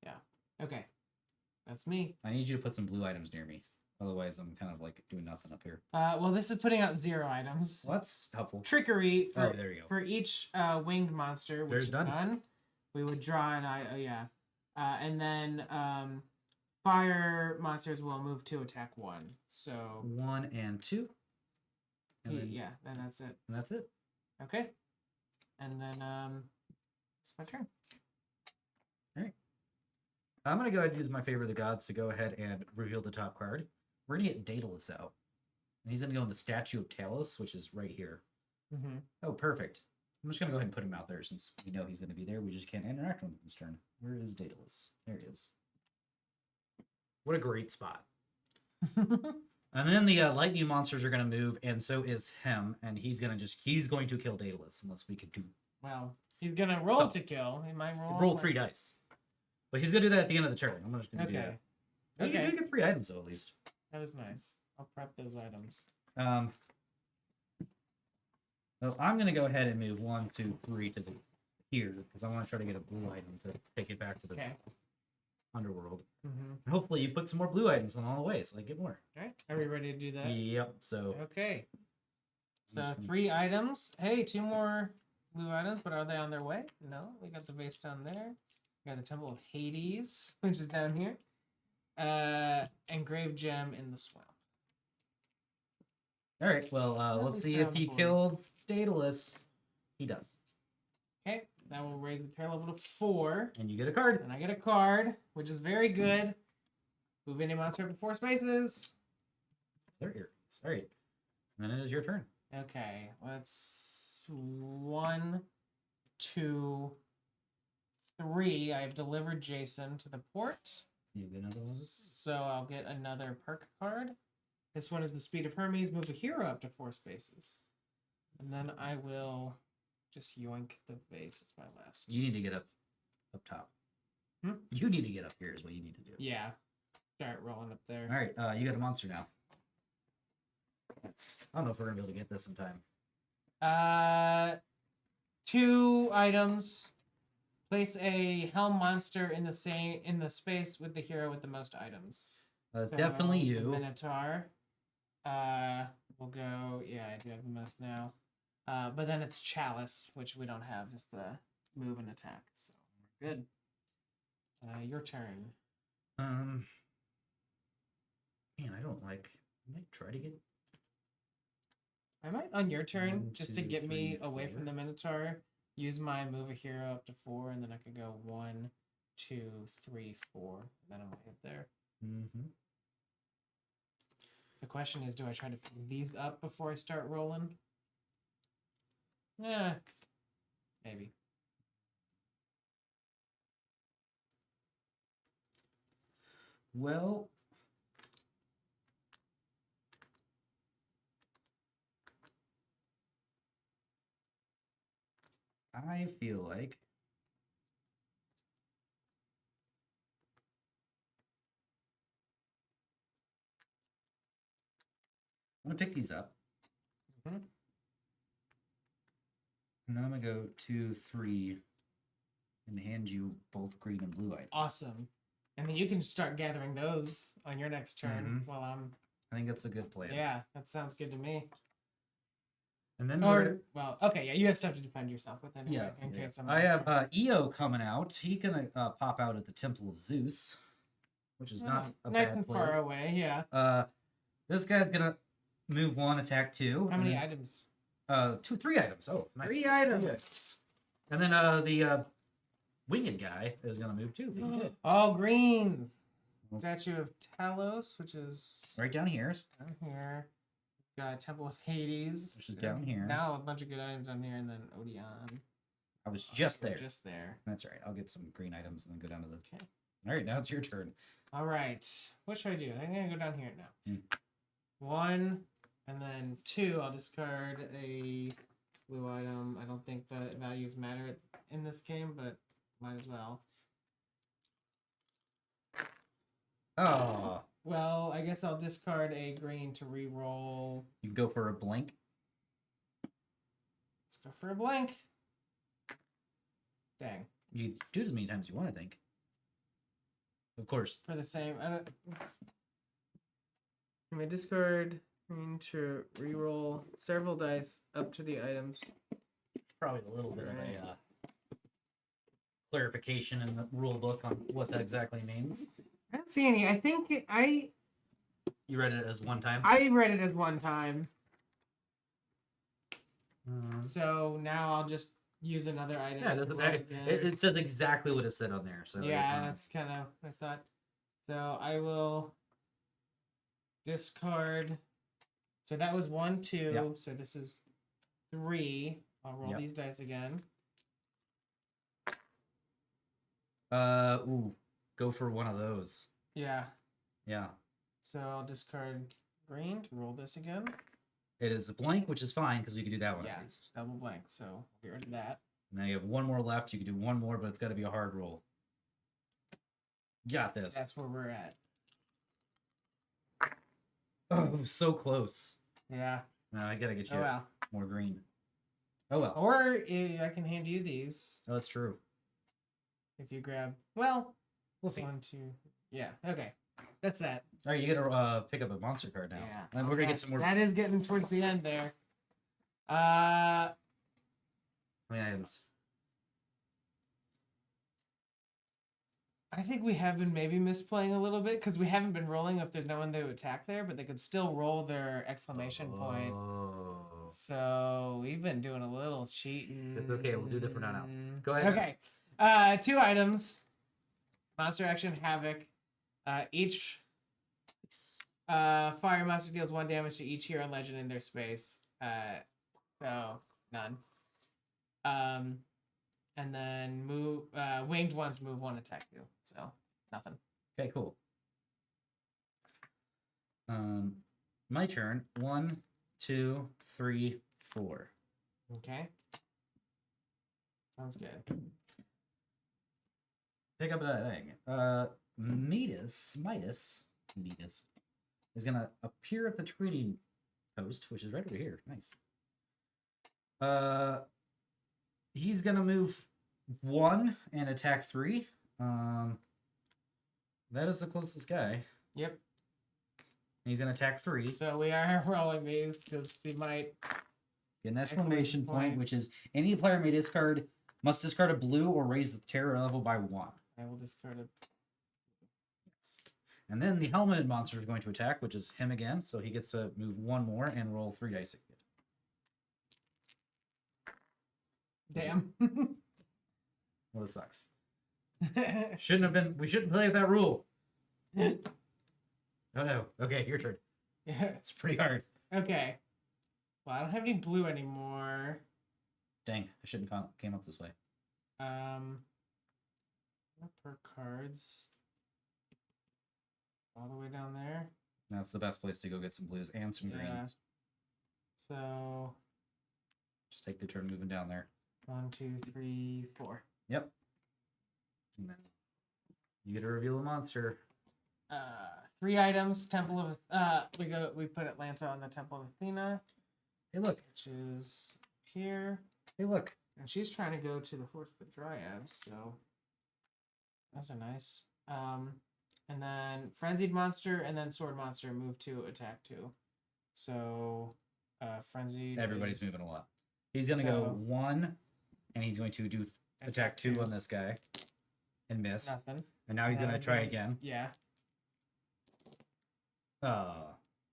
Yeah. Okay. That's me. I need you to put some blue items near me. Otherwise, I'm kind of like doing nothing up here. Well, this is putting out 0 items. Well, that's helpful. Trickery for, there you go. for each winged monster, which There's is none. none. We would draw an and then fire monsters will move to attack 1. So 1 and 2. And then, then that's it. And that's it. Okay. And then it's my turn. All right. I'm going to go ahead and use my Favor of the Gods to go ahead and reveal the top card. We're going to get Daedalus out. And he's going to go in the Statue of Talus, which is right here. Mm-hmm. Oh, perfect. I'm just going to go ahead and put him out there since we know he's going to be there. We just can't interact with him this turn. Where is Daedalus? There he is. What a great spot. And then the lightning monsters are going to move, and so is him. And he's going to kill Daedalus unless we could do. Well, he's going to roll to kill. He might roll 3 dice. But he's going to do that at the end of the turn. I'm just going to do that. Okay. You get 3 items, though, at least. That was nice. I'll prep those items. So I'm going to go ahead and move 1, 2, 3 to here because I want to try to get a blue item to take it back to the underworld. Mm-hmm. And hopefully you put some more blue items on all the way so I get more. All right. Are we ready to do that? Yep. So. Okay. So 3 items. Hey, 2 more blue items, but are they on their way? No. We got the vase down there. We got the Temple of Hades, which is down here. Engraved gem in the swamp. All right. Well, let's see if he kills Daedalus. He does. Okay. That will raise the pair level to 4. And you get a card. And I get a card, which is very good. Move any monster up to 4 spaces. There it is. All right. And then it is your turn. Okay. Let's 1, 2, 3. I've delivered Jason to the port. You get another one. So I'll get another perk card. This one is the Speed of Hermes. Move a hero up to 4 spaces. And then I will just yoink the vase. It's my last. You need to get up top. You need to get up here is what you need to do. Yeah. Start rolling up there. All right. You got a monster now. I don't know if we're going to be able to get this in time. 2 items. Place a helm monster in the space with the hero with the most items. It's definitely you. The Minotaur. We'll go. Yeah, I do have the most now. But then it's Chalice, which we don't have, is the move and attack. So we're good. Your turn. Man, I don't like. I might try to get. I might on your turn 1, just 2, to get 3, me away 4. from the Minotaur. Use my move a hero up to 4, and then I could go 1, 2, 3, 4. Then I'm right there. Mm-hmm. The question is, do I try to pick these up before I start rolling? Yeah, maybe. Well, I feel like I'm gonna pick these up. Mhm. And then I'm gonna go 2, 3, and hand you both green and blue items. Awesome. And then you can start gathering those on your next turn Mhm. while I'm. I think that's a good plan. Yeah, that sounds good to me. And then Or well, okay, yeah, you have stuff to defend yourself with anyway. yeah, In yeah. case I have EO coming out. He's gonna pop out at the Temple of Zeus, which is not a nice bad and place. far away. Yeah. This guy's gonna move 1, attack 2. How many items? 3 items. Oh, nice. 3 items. And then the winged guy is gonna move 2. But he did. All greens. Statue of Talos, which is Right down here. down here. Got Temple of Hades, Which is down here. Now a bunch of good items on here, and then Odeon. I was just there. Just there. That's right. I'll get some green items and then go down to the. Okay. All right, now it's your turn. All right. What should I do? I'm gonna go down here now. 1, and then 2. I'll discard a blue item. I don't think the values matter in this game, but might as well. Oh. Well, I guess I'll discard a green to re-roll. You go for a blank. Let's go for a blank. Dang. You do it as many times as you want, I think. Of course. For the same. I don't. I may discard green to re-roll several dice up to the items. It's probably a little bit of a clarification in the rule book on what that exactly means. I don't see any. I think You read it as one time? I read it as one time. Mm. So now I'll just use another item. Yeah, it says exactly what it said on there. So yeah, that's kind of I thought. So I will discard. So that was 1, 2. Yep. So this is 3. I'll roll these dice again. Ooh, go for one of those. Yeah. Yeah. So I'll discard green to roll this again. It is a blank, which is fine because we can do that one at least. Double blank. So get rid of that. Now you have one more left. You can do one more, but it's got to be a hard roll. Got this. That's where we're at. Oh, so close. Yeah. No, I gotta get you well. more green. Oh well. Or I can hand you these. Oh, that's true. If you grab, well, we'll see. 1, 2. Yeah. Okay. That's that. All right, you gotta pick up a monster card now. Yeah. And we're gonna get some more. That is getting towards the end there. How many items? I think we have been maybe misplaying a little bit because we haven't been rolling if there's no one to attack there, but they could still roll their exclamation point. So we've been doing a little cheating. It's okay. We'll do that from now. Go ahead. Okay. 2 items. Monster action havoc. Each fire monster deals 1 damage to each hero and legend in their space. So none. And then move winged ones move 1 attack 2. So nothing. Okay, cool. My turn. 1, 2, 3, 4. Okay. Sounds good. Pick up that thing. Midas is gonna appear at the trading post, which is right over here. Nice. He's gonna move 1 and attack 3. That is the closest guy. Yep. He's gonna attack 3. So we are rolling these because he might get an exclamation point, which is any player must discard a blue or raise the terror level by 1. I will discard it. Yes. And then the helmeted monster is going to attack, which is him again. So he gets to move 1 more and roll 3 dice again. Damn. Well, it sucks. Shouldn't have been. We shouldn't play with that rule. Oh no. Okay, your turn. Yeah. It's pretty hard. Okay. Well, I don't have any blue anymore. Dang, I shouldn't have came up this way. Per cards. All the way down there. That's the best place to go get some blues and some greens. So. Just take the turn moving down there. 1, 2, 3, 4. Yep. And then you get to reveal a monster. 3 items. Temple of we put Atlanta on the Temple of Athena, Hey, look. which is here. Hey, look. And she's trying to go to the Force of the Dryads, so that's a nice. And then Frenzied Monster and then Sword Monster move to attack 2. So, Frenzied. Everybody's is, moving a lot. He's going to go So- 1, and he's going to do attack 2 on this guy and miss. Nothing. And now he's That going to was try gonna- again. Yeah.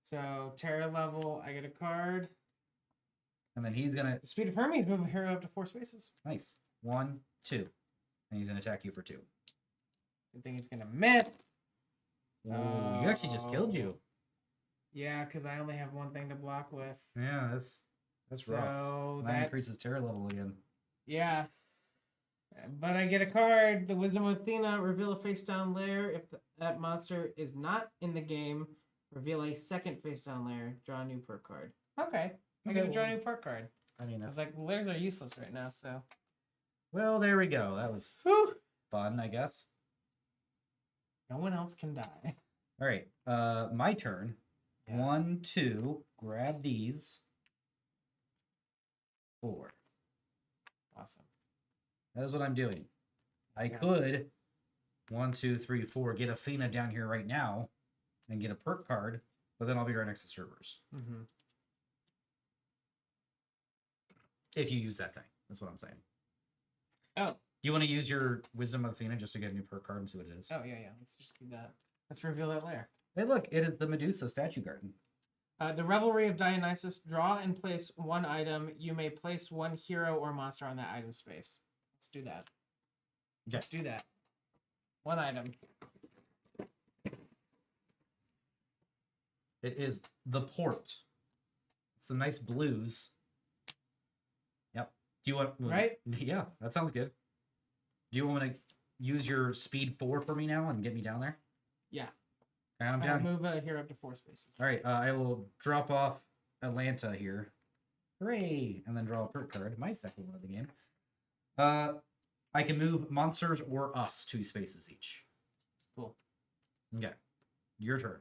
So, Terra level, I get a card. and then he's going to... The speed of Hermes move a hero up to 4 spaces. Nice. 1, 2. And he's going to attack you for 2. I think it's gonna miss. Ooh, you actually just killed you. Yeah, because I only have one thing to block with. Yeah, that's rough. So That that increases terror level again. yeah. But I get a card, the Wisdom of Athena, reveal a face down layer. If that monster is not in the game, reveal a second face down layer. Draw a new perk card. Okay. I Okay, gotta draw a well, new perk card. I mean, I was that's... like, layers are useless right now, so. Well, there we go. That was Whew. fun, I guess. No one else can die. All right. My turn. Yeah. 1, 2. Grab these. 4. Awesome. That is what I'm doing. I Sounds- could 1, 2, 3, 4 get Athena down here right now and get a perk card, but then I'll be right next to Cerberus. Mm-hmm. If you use that thing, that's what I'm saying. Oh. Do you want to use your Wisdom of Athena just to get a new perk card and see what it is? Oh, yeah. Let's just do that. Let's reveal that layer. Hey, look, it is the Medusa statue garden. The Revelry of Dionysus. Draw and place 1 item. You may place 1 hero or monster on that item space. Let's do that. Okay. Let's do that. 1 item. It is the port. Some nice blues. Yep. Do you want... Right? Yeah, that sounds good. Do you want to use your speed 4 for me now and get me down there? Yeah. And I'm I'll down. move a hero up to 4 spaces. All right, I will drop off Atlanta here. Hooray! And then draw a perk card. My second one of the game. I can move monsters or us 2 spaces each. Cool. Okay. Your turn.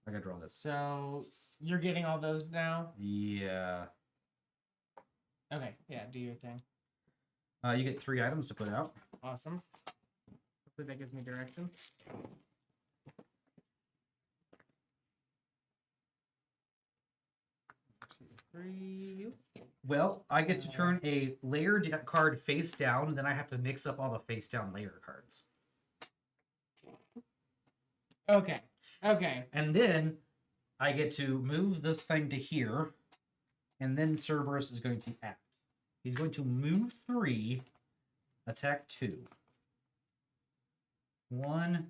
I gotta draw this. So you're getting all those now? Yeah. Okay. Yeah, do your thing. You get 3 items to put out. Awesome. Hopefully that gives me direction. Three. Well, I get to turn a layered card face down, and then I have to mix up all the face down layer cards. Okay. Okay. And then I get to move this thing to here, and then Cerberus is going to act. He's going to move 3, attack 2. 1,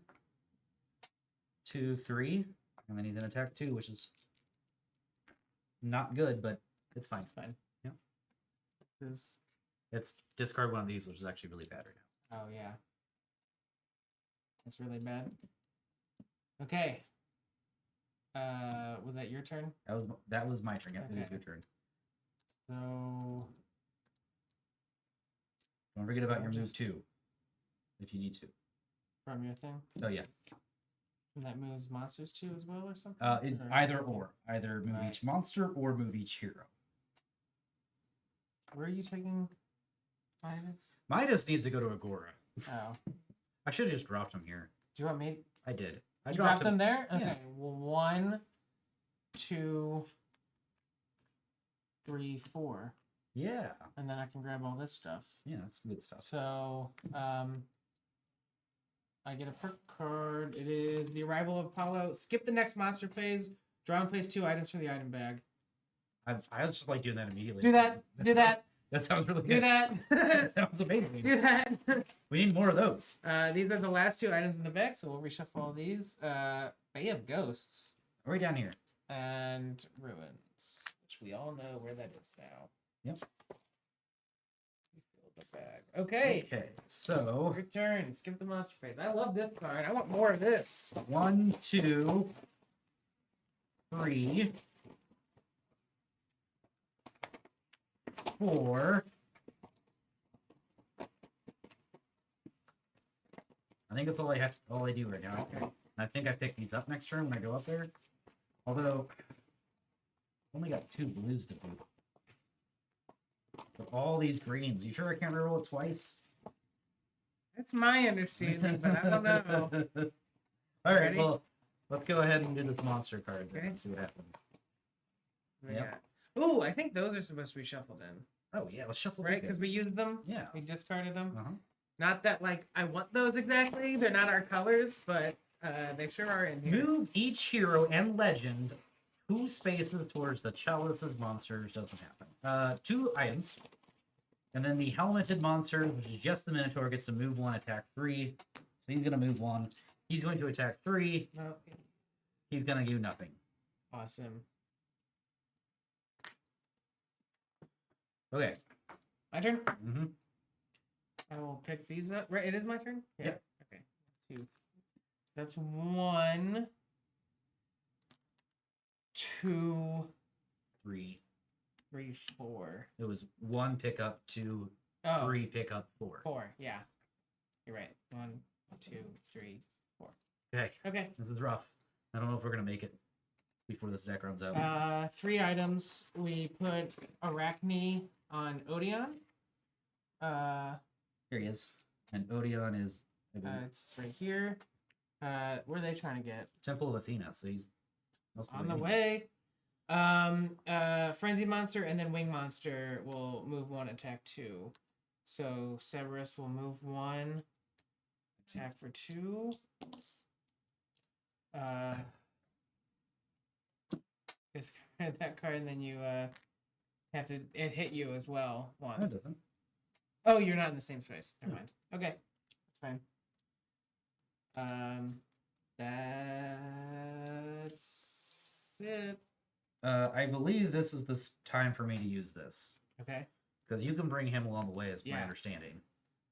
2, 3, and then he's in attack 2, which is not good, but it's fine. Fine. Yep. This. It's discard one of these, which is actually really bad right now. Oh yeah. That's really bad. Okay. Was that your turn? That was my turn. Yep, it Okay. is your turn. So Don't forget about I'll your move just- 2, if you need to. from your thing, Oh yeah. and that moves monsters too as well, or something. It's Or- either or. Either move Right. each monster or move each hero. Where are you taking? Midas? Midas needs to go to Agora. Oh. I should have just dropped him here. Do you want me? I did. I You dropped dropped them there? Yeah. Okay. Well, 1, 2, 3, 4. Yeah. And then I can grab all this stuff. Yeah, that's good stuff. So, I get a perk card. It is the Arrival of Apollo. Skip the next monster phase. Draw and place 2 items from the item bag. I just like doing that immediately. Do that. Do that. That sounds really Do good. that. That sounds amazing. Do that. We need more of those. These are the last 2 items in the bag, so we'll reshuffle all these. Bay of Ghosts Right down here. and Ruins, which we all know where that is now. Yep. We filled the bag. Okay. Okay, so Your turn. Skip the monster phase. I love this card. I want more of this. 1, 2, 3, 4. I think that's all I do right now. Okay. I think I pick these up next turn when I go up there. Although, only got 2 blues to boot. But all these greens. You sure I can't reroll it twice? That's my understanding, but I don't know. All right, Ready? well, let's go ahead and do this monster card then Okay. and see what happens. Yep. Ooh, I think those are supposed to be shuffled in. Oh, yeah, let's shuffle Right? these Because guys. we used them. Yeah. We discarded them. Uh-huh. Not that, like, I want those exactly. They're not our colors, but they sure are in here. Move each hero and legend 2 spaces towards the chalice's monsters. Doesn't happen. 2 items. And then the helmeted monster, which is just the Minotaur, gets to move 1, attack 3. So he's going to move 1. He's going to attack 3. Oh, He's going to do nothing. awesome. Okay. My turn? Mm-hmm. I will pick these up. Right, it is my turn? Yeah. Yep. Okay. 2. That's 1, 2, 3. 3, 4. It was 1 pickup, 2, Oh, 3 pickup, 4. 4. Yeah. You're right. 1, 2, 3, 4. Okay. Okay. This is rough. I don't know if we're going to make it before this deck runs out. 3 items. We put Arachne on Odeon. Here he is. And Odeon is I believe, It's right here. Where are they trying to get? Temple of Athena, so he's most of On the way. way. Frenzy Monster and then Wing Monster will move 1, attack 2. So Cerberus will move 1, attack for 2. Discard that card, and then you have to. It hit you as well No, it once. doesn't. Oh, you're not in the same space. Never No. mind. Okay, that's fine. That's it. I believe this is the time for me to use this. Okay. Because you can bring him along the way, is my Yeah. understanding.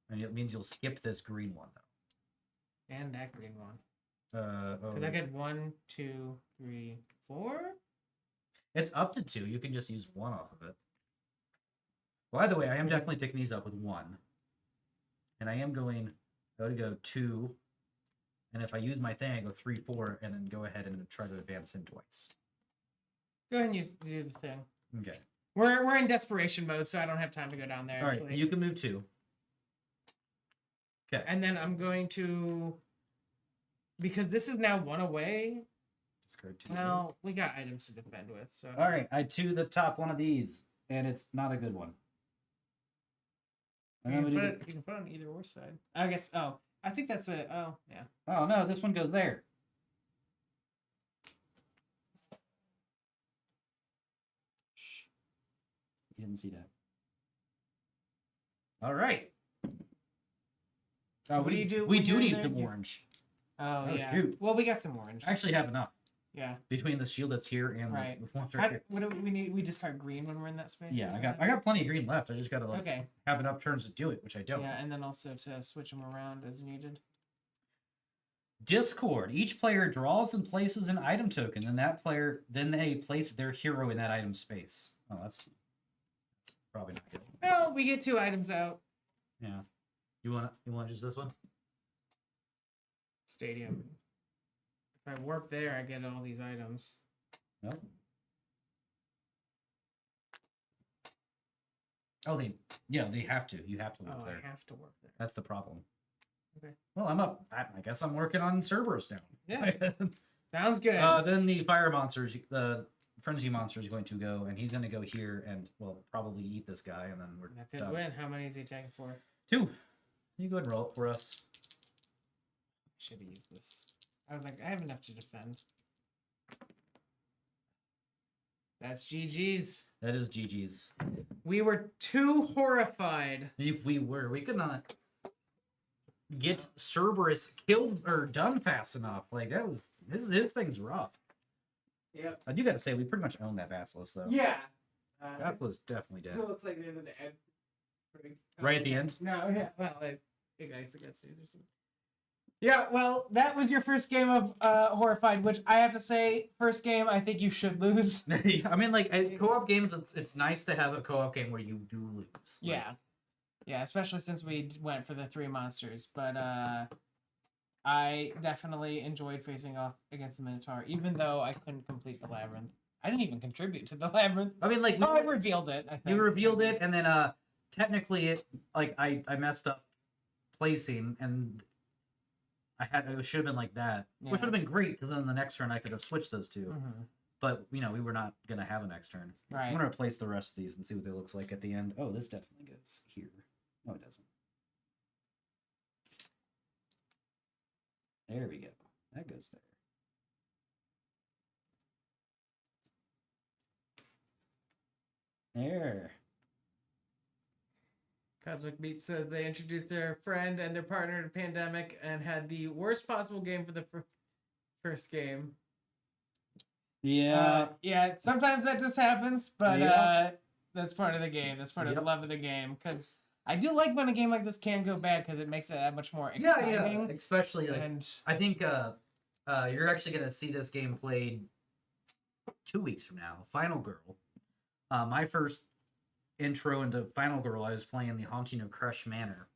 And it means you'll skip this green one, though. And that green one. Oh, Because I get 1, 2, 3, 4. it's up to 2. You can just use 1 off of it. By the way, I am definitely picking these up with 1. And I am going to go 2. And if I use my thing, I go 3, 4, and then go ahead and try to advance him twice. Go ahead and do the thing. Okay. We're in desperation mode, so I don't have time to go down there. All Actually. right, you can move 2. Okay. And then I'm going to, because this is now 1 away. Discard 2. Well, we got items to defend with, so. All right, I 2 the top one of these, and it's not a good one. You I'm can, gonna put do it, you can put it on either or side. I guess. Oh, I think that's it. Oh, yeah. Oh no, this one goes there. Shh. You didn't see that. All right. So what do you do We when do you're in need there? some orange. Oh, Oh, yeah. shoot. Well, we got some orange. I actually have enough Yeah. between the shield that's here and Right. the ones right here. What do we need? We discard green when we're in that space. Yeah, is I that got plenty of green left. I just gotta like Okay. have enough turns to do it, which I don't. Yeah, and then also to switch them around as needed. Discord. Each player draws and places an item token, and then they place their hero in that item space. Oh, that's probably not good. Well, we get 2 items out. Yeah. You want just this one? Stadium. If I warp there, I get all these items. No. Oh, they have to. You have to work Oh, there. I have to warp there. That's the problem. Okay. Well, I'm up. I guess I'm working on Cerberus now. Yeah. Sounds good. Then the fire monsters, the frenzy monster is going to go, and he's going to go here and well probably eat this guy, and then we're That could done. win. How many is he taking for? 2. You go ahead and roll it for us. I should have used this. I was like, I have enough to defend. That's GG's. That is GG's. We were too horrified. We could not get Cerberus killed or done fast enough. Like that was his thing's rough. Yep. I do got to say we pretty much own that Basilisk though. Yeah. Basilisk definitely did. It looks like there's an end. Right at the end. No, yeah. Well, like, hey guys, I guess or something. Yeah, well, that was your first game of Horrified, which I have to say, first game, I think you should lose. I mean, like co-op games, it's nice to have a co-op game where you do lose. Like, Yeah. Yeah, especially since we went for the 3 monsters. But I definitely enjoyed facing off against the Minotaur, even though I couldn't complete the labyrinth. I didn't even contribute to the labyrinth. I mean, like I revealed it. I think you revealed it, and then technically it like I messed up placing, and it should have been like that, which would have been great because then the next turn I could have switched those 2. Mm-hmm. But we were not gonna have a next turn. Right. I'm gonna replace the rest of these and see what they looks like at the end. Oh, this definitely goes here. No, it doesn't. There we go. That goes there. There. Cosmic Beat says they introduced their friend and their partner to Pandemic and had the worst possible game for the first game. Yeah. Yeah, sometimes that just happens, but that's part of the game. That's part of the love of the game. Because I do like when a game like this can go bad because it makes it that much more exciting. Yeah. Especially, I think you're actually going to see this game played 2 weeks from now. Final Girl. My first intro into Final Girl, I was playing The Haunting of Crush Manor.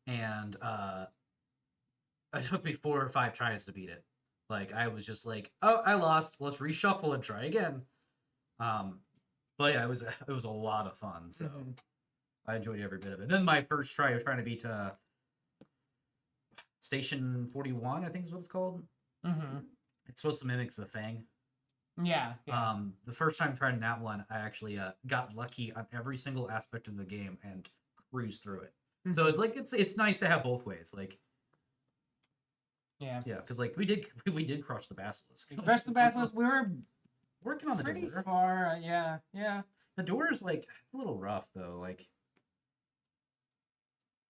And it took me 4 or 5 tries to beat it. Like, I was just like, oh, I lost. Let's reshuffle and try again. But yeah, it was a lot of fun. So I enjoyed every bit of it. Then my first try, I was trying to beat Station 41, I think is what it's called. Mm-hmm. It's supposed to mimic the Thing. Yeah. The first time trying that one, I actually got lucky on every single aspect of the game and cruised through it. Mm-hmm. So it's like it's nice to have both ways. Like. Yeah, because like we did crush the basilisk. We crushed the basilisk. We were working on the pretty door. Far. Yeah. The door is like it's a little rough though. Like,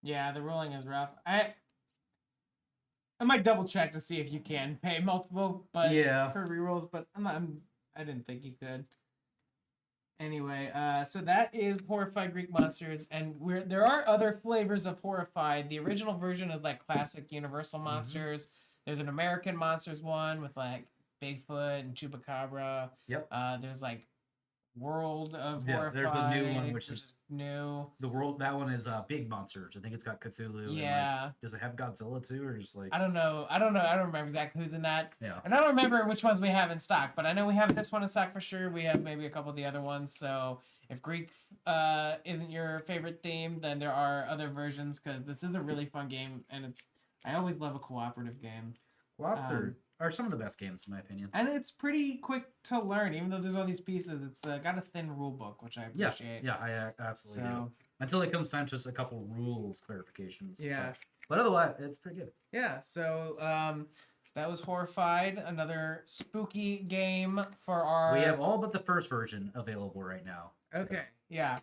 yeah, the rolling is rough. I might double check to see if you can pay multiple, but for rerolls. But I didn't think you could. Anyway, so that is Horrified Greek Monsters, and there are other flavors of Horrified. The original version is like classic Universal Monsters. There's an American Monsters one with like Bigfoot and Chupacabra. Yep. There's like World of Horrified. There's the new one, which is new. The world that one is Big Monsters. I think it's got Cthulhu. Yeah. And, does it have Godzilla too, or just like? I don't know. I don't remember exactly who's in that. Yeah. And I don't remember which ones we have in stock, but I know we have this one in stock for sure. We have maybe a couple of the other ones. So if Greek isn't your favorite theme, then there are other versions because this is a really fun game, and I always love a cooperative game. Cooperative are some of the best games in my opinion. And it's pretty quick to learn, even though there's all these pieces. It's got a thin rule book, which I appreciate. Yeah, I absolutely do. Until it comes time to just a couple rules clarifications. Yeah. But otherwise, it's pretty good. Yeah, so that was Horrified, another spooky game for our... We have all but the first version available right now. Okay, yeah.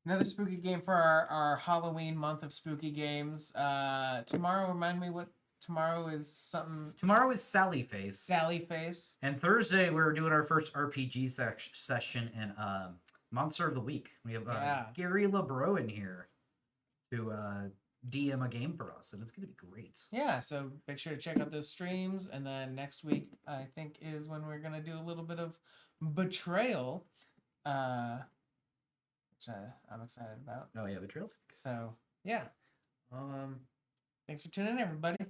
Another spooky game for our Halloween month of spooky games. Tomorrow, remind me what... Tomorrow is something... Tomorrow is Sally Face. Sally Face. And Thursday, we're doing our first RPG session in Monster of the Week. We have Gary LeBreau in here to DM a game for us, and it's going to be great. Yeah, so make sure to check out those streams, and then next week, I think, is when we're going to do a little bit of Betrayal, which I'm excited about. Oh, yeah, Betrayals? So, yeah. Thanks for tuning in, everybody.